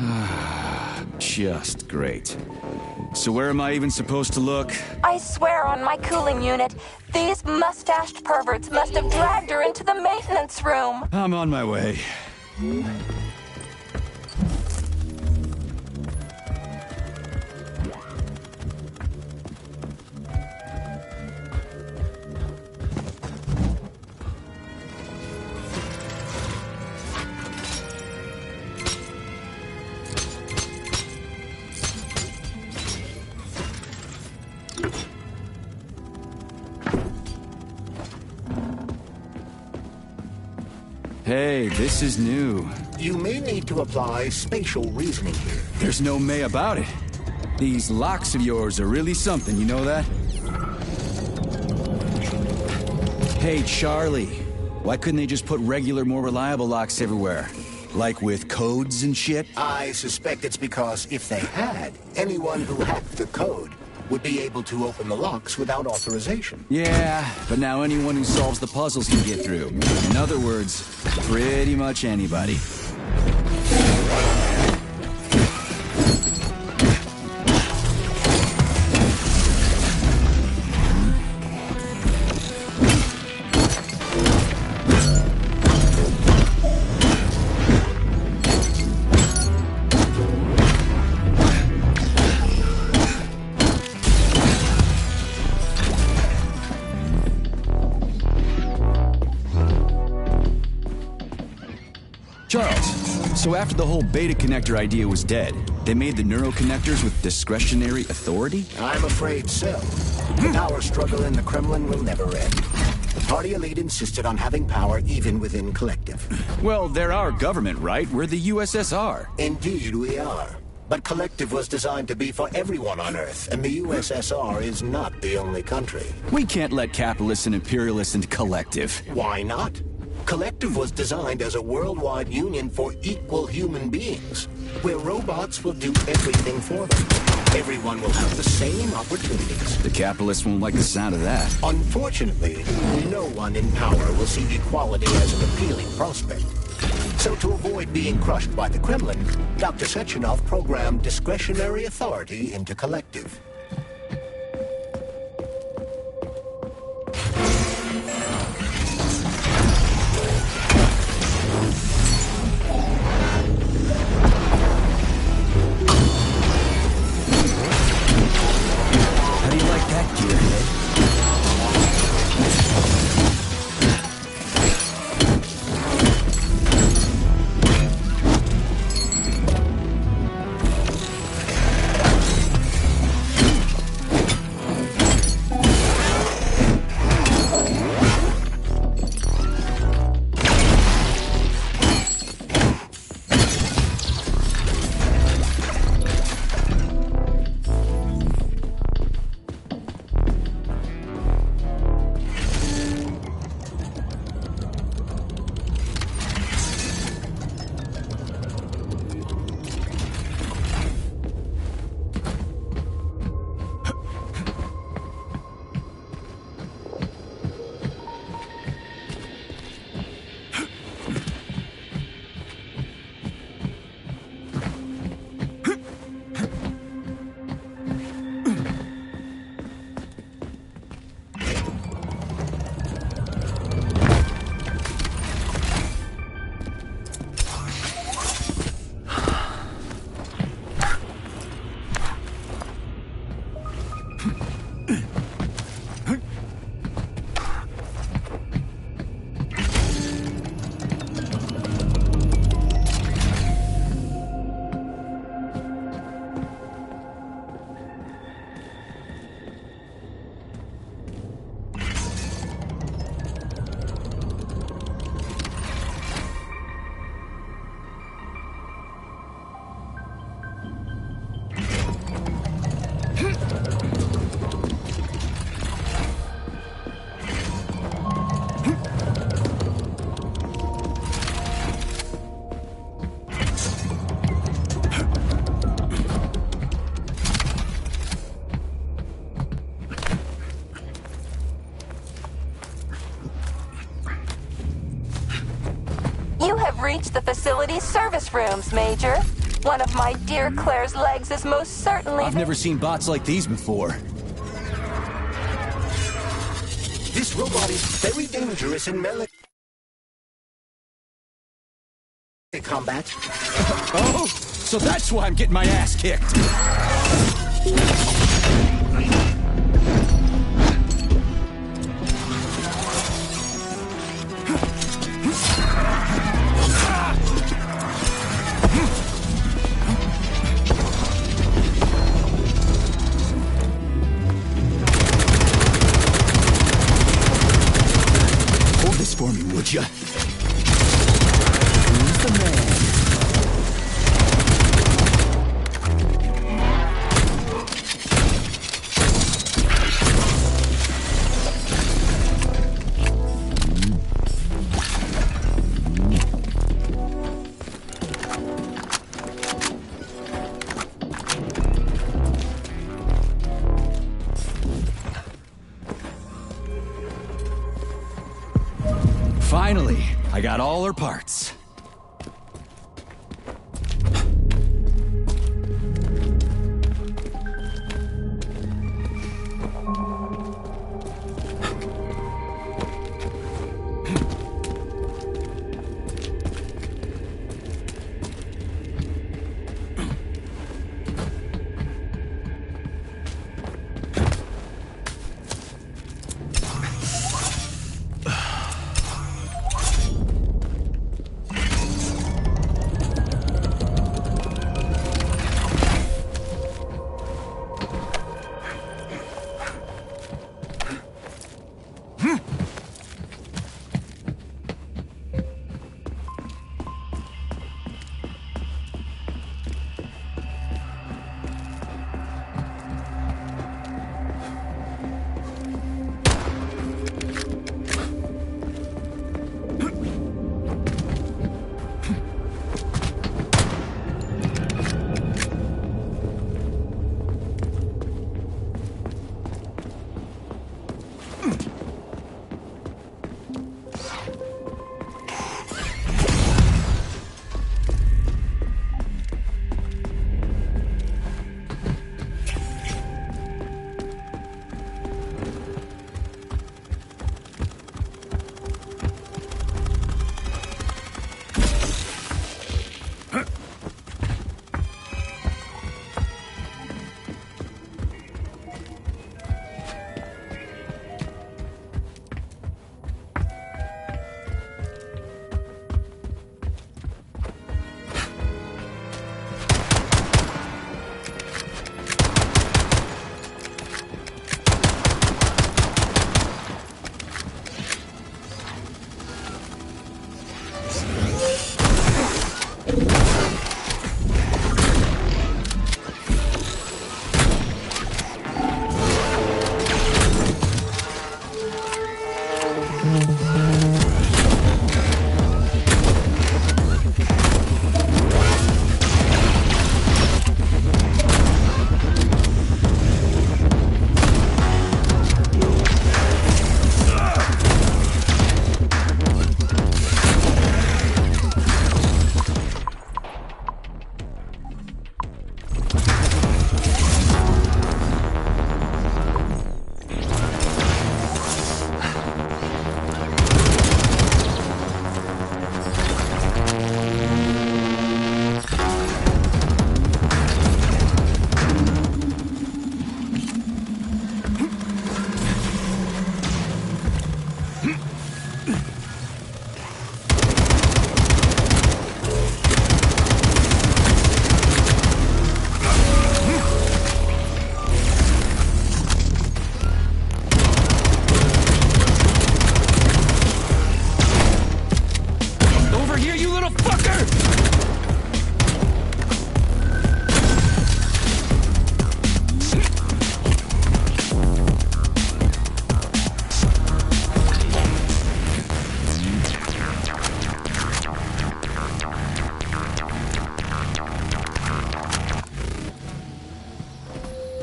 Just great. So where am I even supposed to look?
I swear on my cooling unit, these mustached perverts must have dragged her into the maintenance room.
I'm on my way. Hey, this is new.
You may need to apply spatial reasoning here.
There's no may about it. These locks of yours are really something, you know that? Hey, Charlie. Why couldn't they just put regular, more reliable locks everywhere? Like with codes and shit?
I suspect it's because if they had, anyone who hacked the code would be able to open the locks without authorization.
Yeah, but now anyone who solves the puzzles can get through. In other words, pretty much anybody. Charles, so after the whole beta connector idea was dead, they made the neuroconnectors with discretionary authority?
I'm afraid so. The power struggle in the Kremlin will never end. The party elite insisted on having power even within Collective.
Well, they're our government, right? We're the USSR.
Indeed we are. But Collective was designed to be for everyone on Earth, and the USSR is not the only country.
We can't let capitalists and imperialists into Collective.
Why not? Collective was designed as a worldwide union for equal human beings, where robots will do everything for them. Everyone will have the same opportunities.
The capitalists won't like the sound of that.
Unfortunately, no one in power will see equality as an appealing prospect. So to avoid being crushed by the Kremlin, Dr. Sechenov programmed discretionary authority into Collective.
How do you like that, gearhead?
the facility's service rooms, Major. One of my dear Claire's legs is most certainly...
I've never seen bots like these before.
This robot is very dangerous in melee combat.
Oh, so that's why I'm getting my ass kicked. Hold this for me, would ya? Who's the man? Finally, I got all her parts.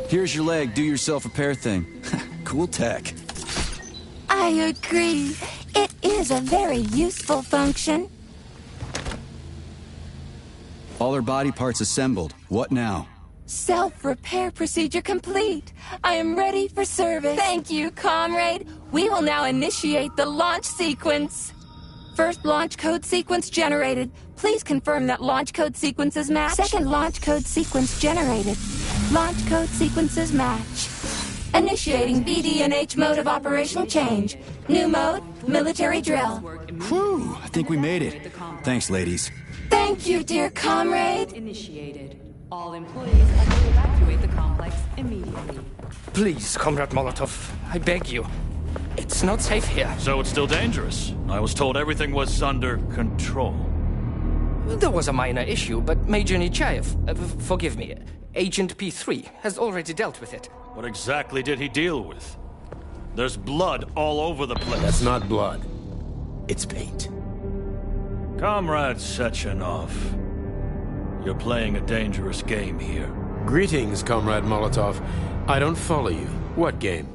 Here's your leg, do yourself repair thing. Cool tech.
I agree. It is a very useful function.
All her body parts assembled. What now?
Self-repair procedure complete. I am ready for service. Thank you, comrade. We will now initiate the launch sequence. First launch code sequence generated. Please confirm that launch code sequences match. Second launch code sequence generated. Launch code sequences match. Initiating VD&H mode of operation change. New mode, military drill.
Whew, I think we made it. Thanks, ladies.
Thank you, dear comrade.
Initiated. All employees are to evacuate the complex immediately.
Please, Comrade Molotov, I beg you. It's not safe here.
So it's still dangerous. I was told everything was under control.
There was a minor issue, but Major Nechayev, forgive me, Agent P3 has already dealt with it.
What exactly did he deal with? There's blood all over the place.
That's not blood. It's paint.
Comrade Sechenov, you're playing a dangerous game here.
Greetings, Comrade Molotov. I don't follow you. What game?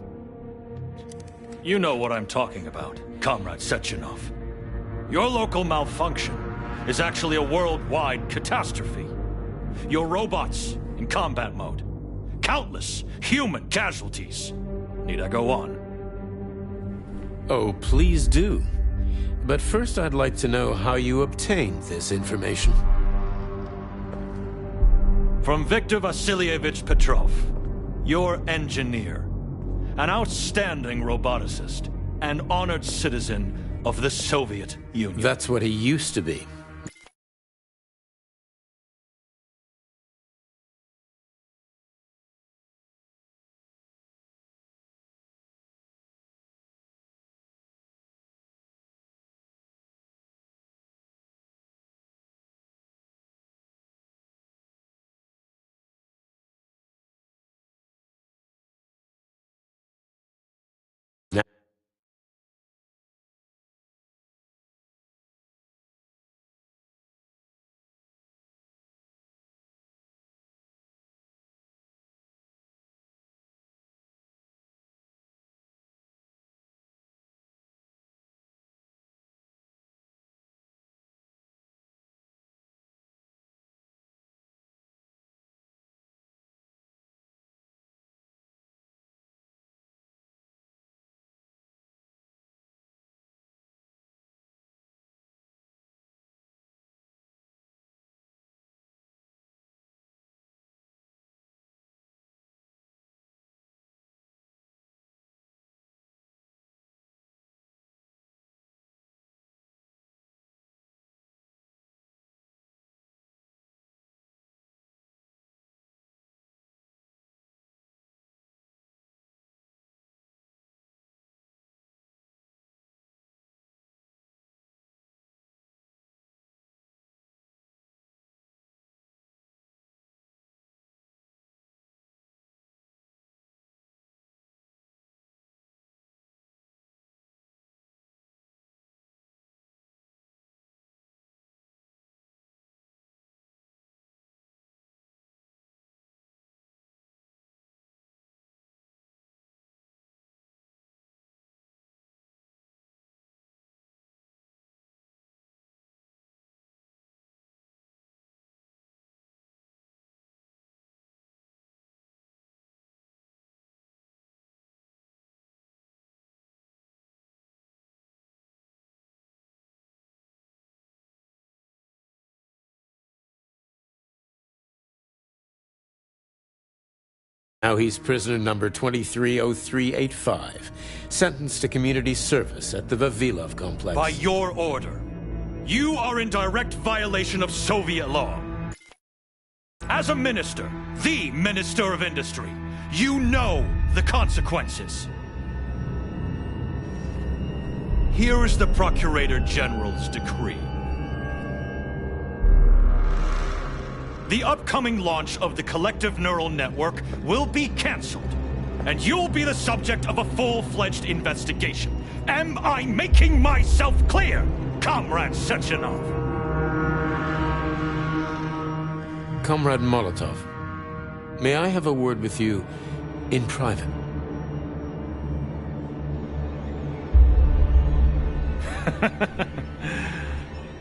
You know what I'm talking about, Comrade Sechenov. Your local malfunction is actually a worldwide catastrophe. Your robots in combat mode. Countless human casualties. Need I go on?
Oh, please do. But first I'd like to know how you obtained this information.
From Viktor Vasilievich Petrov, your engineer. An outstanding roboticist. An honored citizen of the Soviet Union.
That's what he used to be. Now he's prisoner number 230385, sentenced to community service at the Vavilov complex.
By your order, you are in direct violation of Soviet law. As a minister, the Minister of Industry, you know the consequences. Here is the Procurator General's decree. The upcoming launch of the collective neural network will be cancelled, and you'll be the subject of a full-fledged investigation. Am I making myself clear, Comrade Sechenov?
Comrade Molotov, may I have a word with you in private?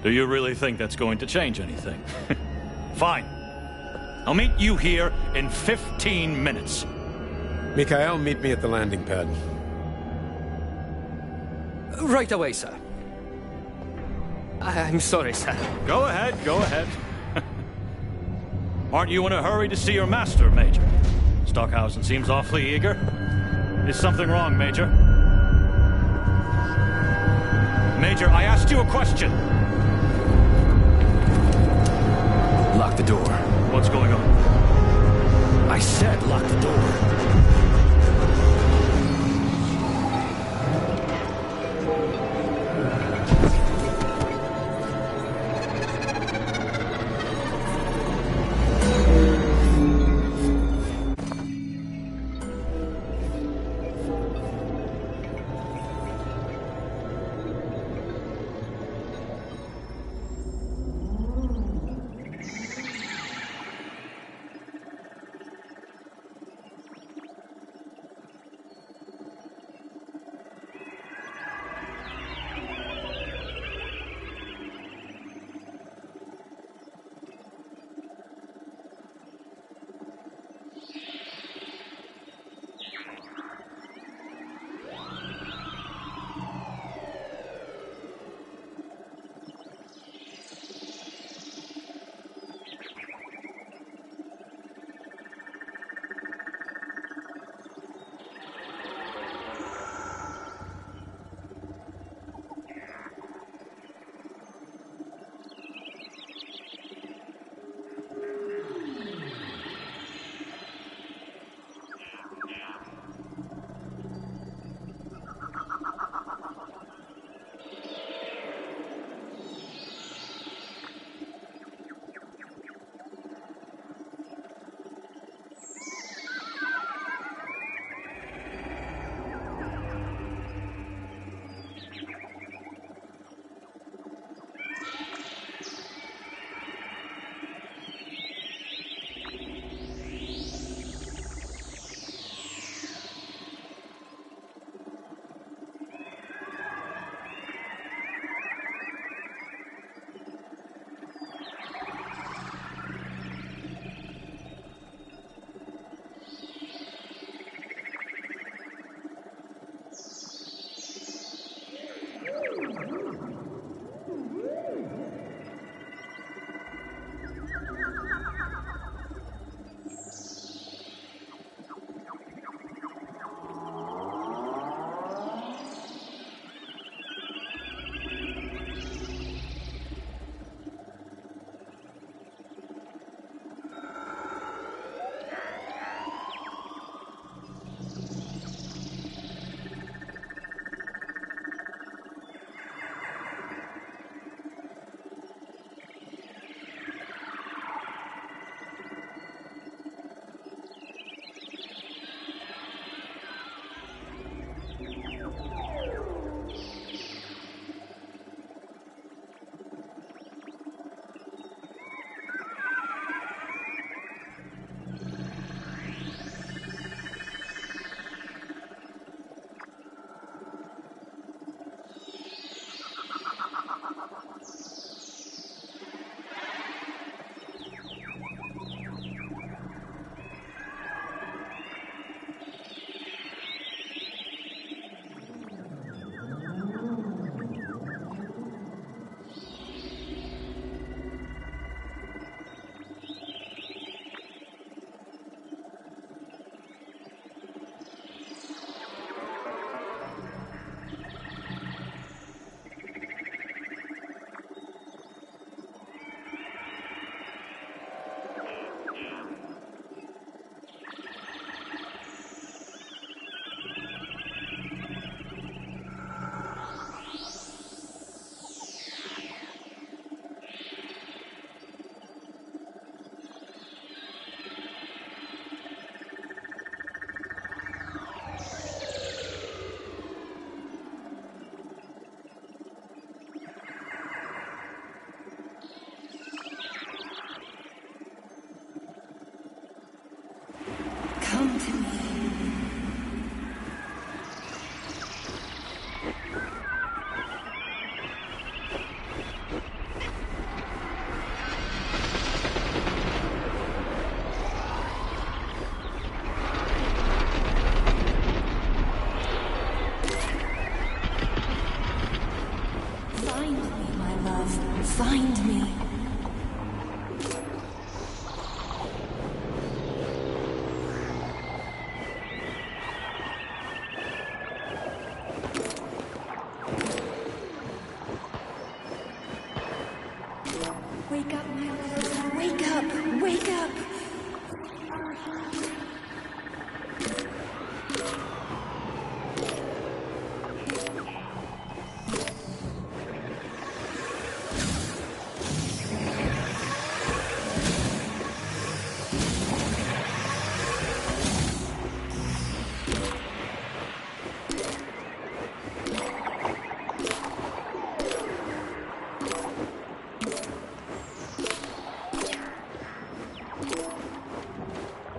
Do you really think that's going to change anything? Fine. I'll meet you here in 15 minutes.
Mikhail, meet me at the landing pad.
Right away, sir. I'm sorry, sir.
Go ahead, go ahead. Aren't you in a hurry to see your master, Major? Stockhausen seems awfully eager. Is something wrong, Major? Major, I asked you a question.
Lock the door.
What's going on?
I said lock the door.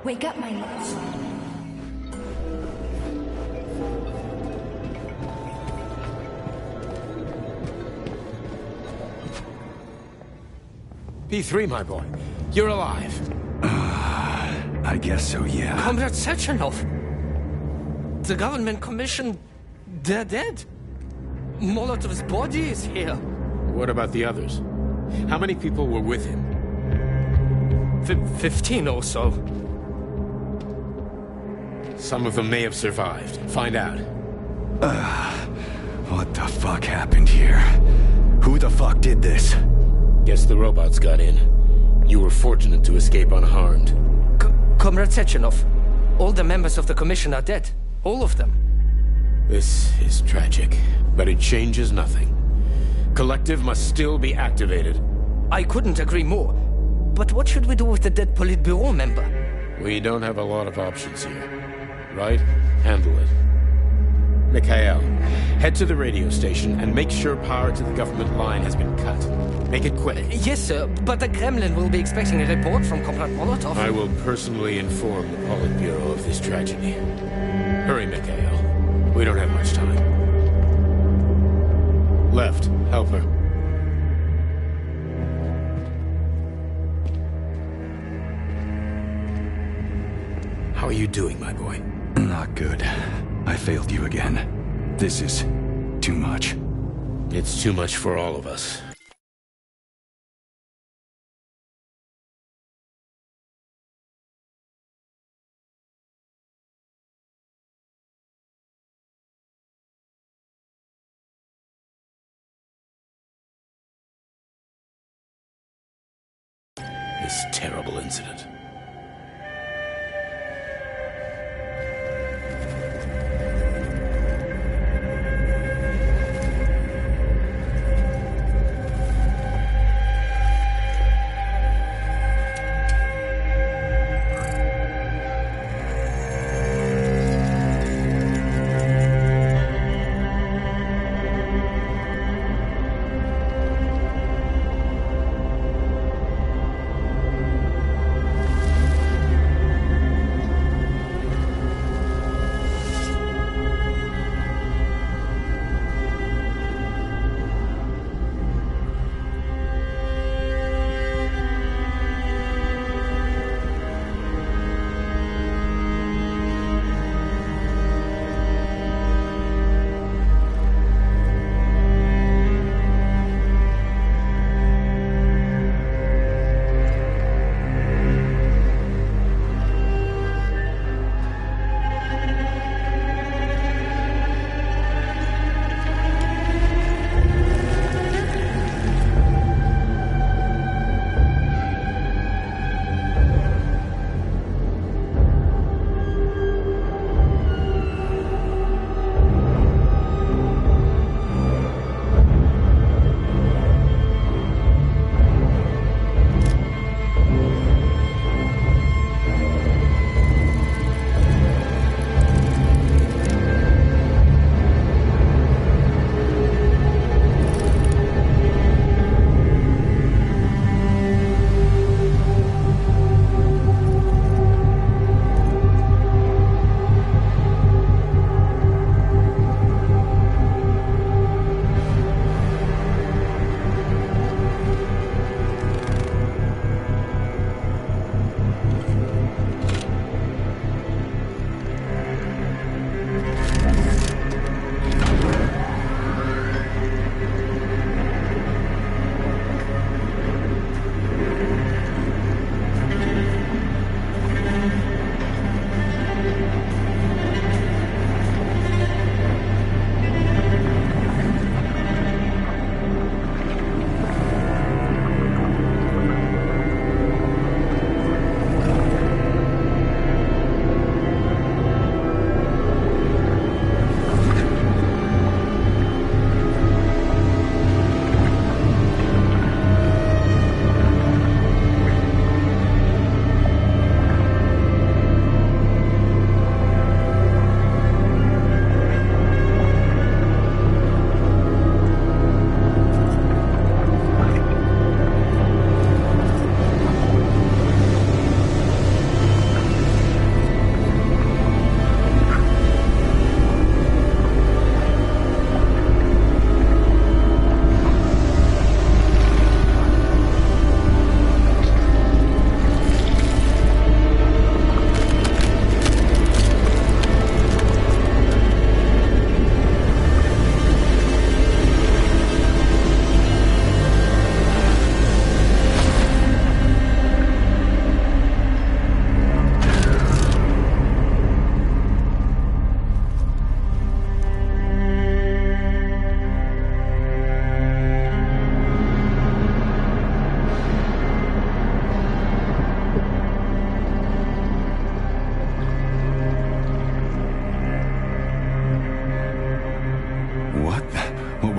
Wake up, my love.
P3, my boy. You're alive.
I guess so, yeah.
Comrade Sechenov! The government commission... they're dead. Molotov's body is here.
What about the others? How many people were with him?
15 or so.
Some of them may have survived. Find out.
What the fuck happened here? Who the fuck did this?
Guess the robots got in. You were fortunate to escape unharmed.
Comrade Sechenov, all the members of the commission are dead. All of them.
This is tragic, but it changes nothing. Collective must still be activated.
I couldn't agree more. But what should we do with the dead Politburo member?
We don't have a lot of options here. Right? Handle it. Mikhail, head to the radio station and make sure power to the government line has been cut. Make it quick.
Yes, sir, but the Kremlin will be expecting a report from Comrade Molotov.
I will personally inform the Politburo of this tragedy. Hurry, Mikhail. We don't have much time. Left, help her. How are you doing, my boy?
Not good. I failed you again. This is too much.
It's too much for all of us. This terrible incident.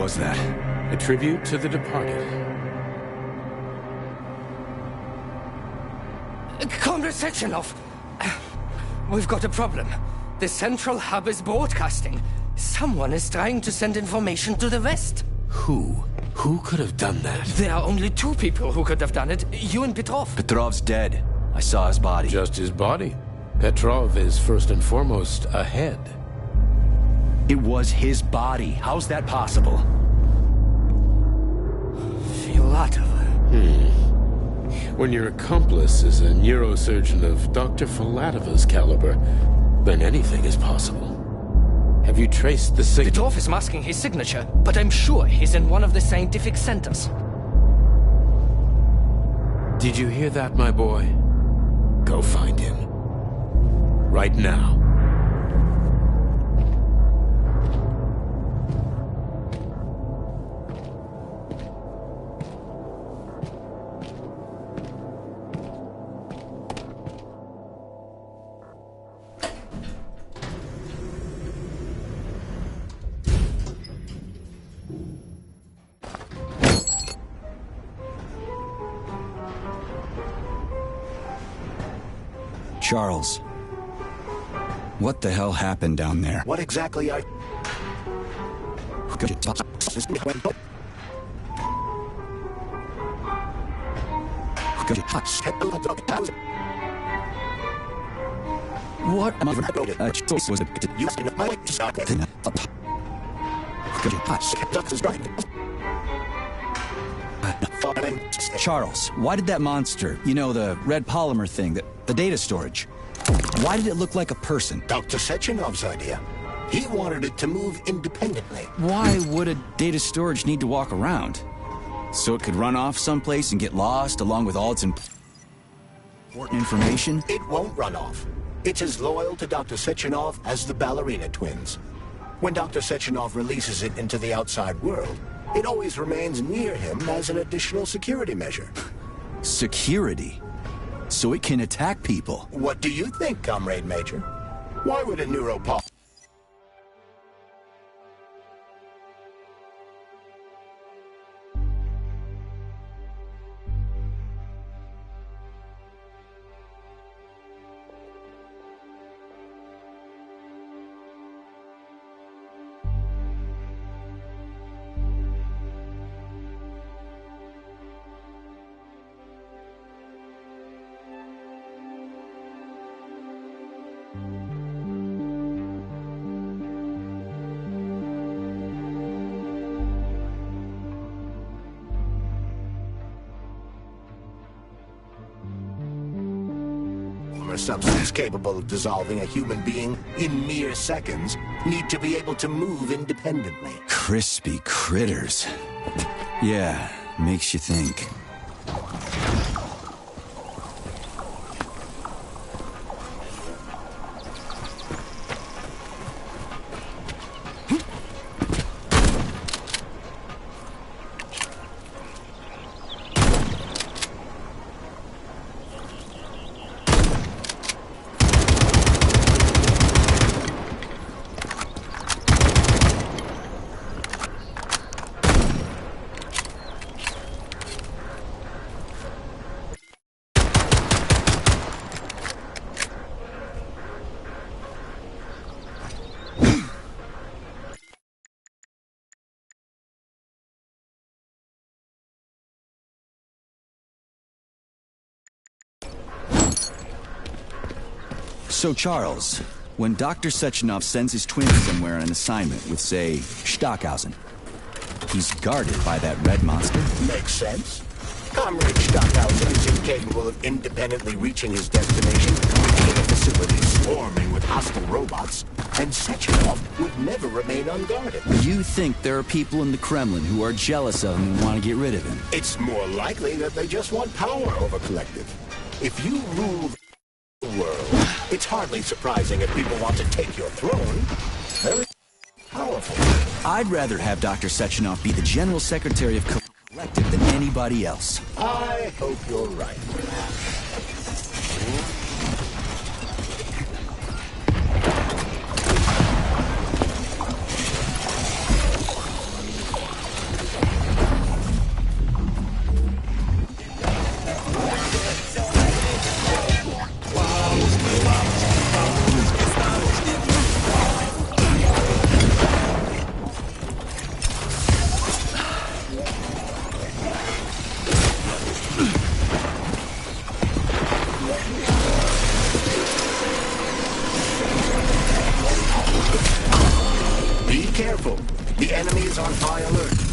was that?
A tribute to the departed.
Comrade Sechenov! We've got a problem. The central hub is broadcasting. Someone is trying to send information to the west.
Who? Who could have done that?
There are only two people who could have done it. You and Petrov.
Petrov's dead. I saw his body.
Just his body. Petrov is first and foremost a head.
It was his body. How's that possible?
Filatova.
When your accomplice is a neurosurgeon of Dr. Filatova's caliber, then anything is possible. Have you traced the signature?
Petrov is masking his signature, but I'm sure he's in one of the scientific centers.
Did you hear that, my boy? Go find him. Right now.
Charles, what the hell happened down there?
What exactly are...
What am I... Charles, why did that monster, you know, the red polymer thing, the data storage, why did it look like a person?
Dr. Sechenov's idea. He wanted it to move independently.
Why would a data storage need to walk around? So it could run off someplace and get lost along with all its important information?
It won't run off. It's as loyal to Dr. Sechenov as the ballerina twins. When Dr. Sechenov releases it into the outside world, it always remains near him as an additional security measure.
Security? So it can attack people?
What do you think, Comrade Major? Why would a neuropod... substance capable of dissolving a human being in mere seconds need to be able to move independently.
Crispy critters. Yeah, makes you think. So, Charles, when Dr. Sechenov sends his twins somewhere on an assignment with, say, Stockhausen, he's guarded by that red monster?
Makes sense. Comrade Stockhausen is incapable of independently reaching his destination within a facility swarming with hostile robots, and Sechenov would never remain unguarded.
You think there are people in the Kremlin who are jealous of him and want to get rid of him?
It's more likely that they just want power over Collective. If you rule the world, it's hardly surprising if people want to take your throne. Very powerful.
I'd rather have Dr. Sechenov be the General Secretary of Collective than anybody else.
I hope you're right. successful. The enemy is on high alert.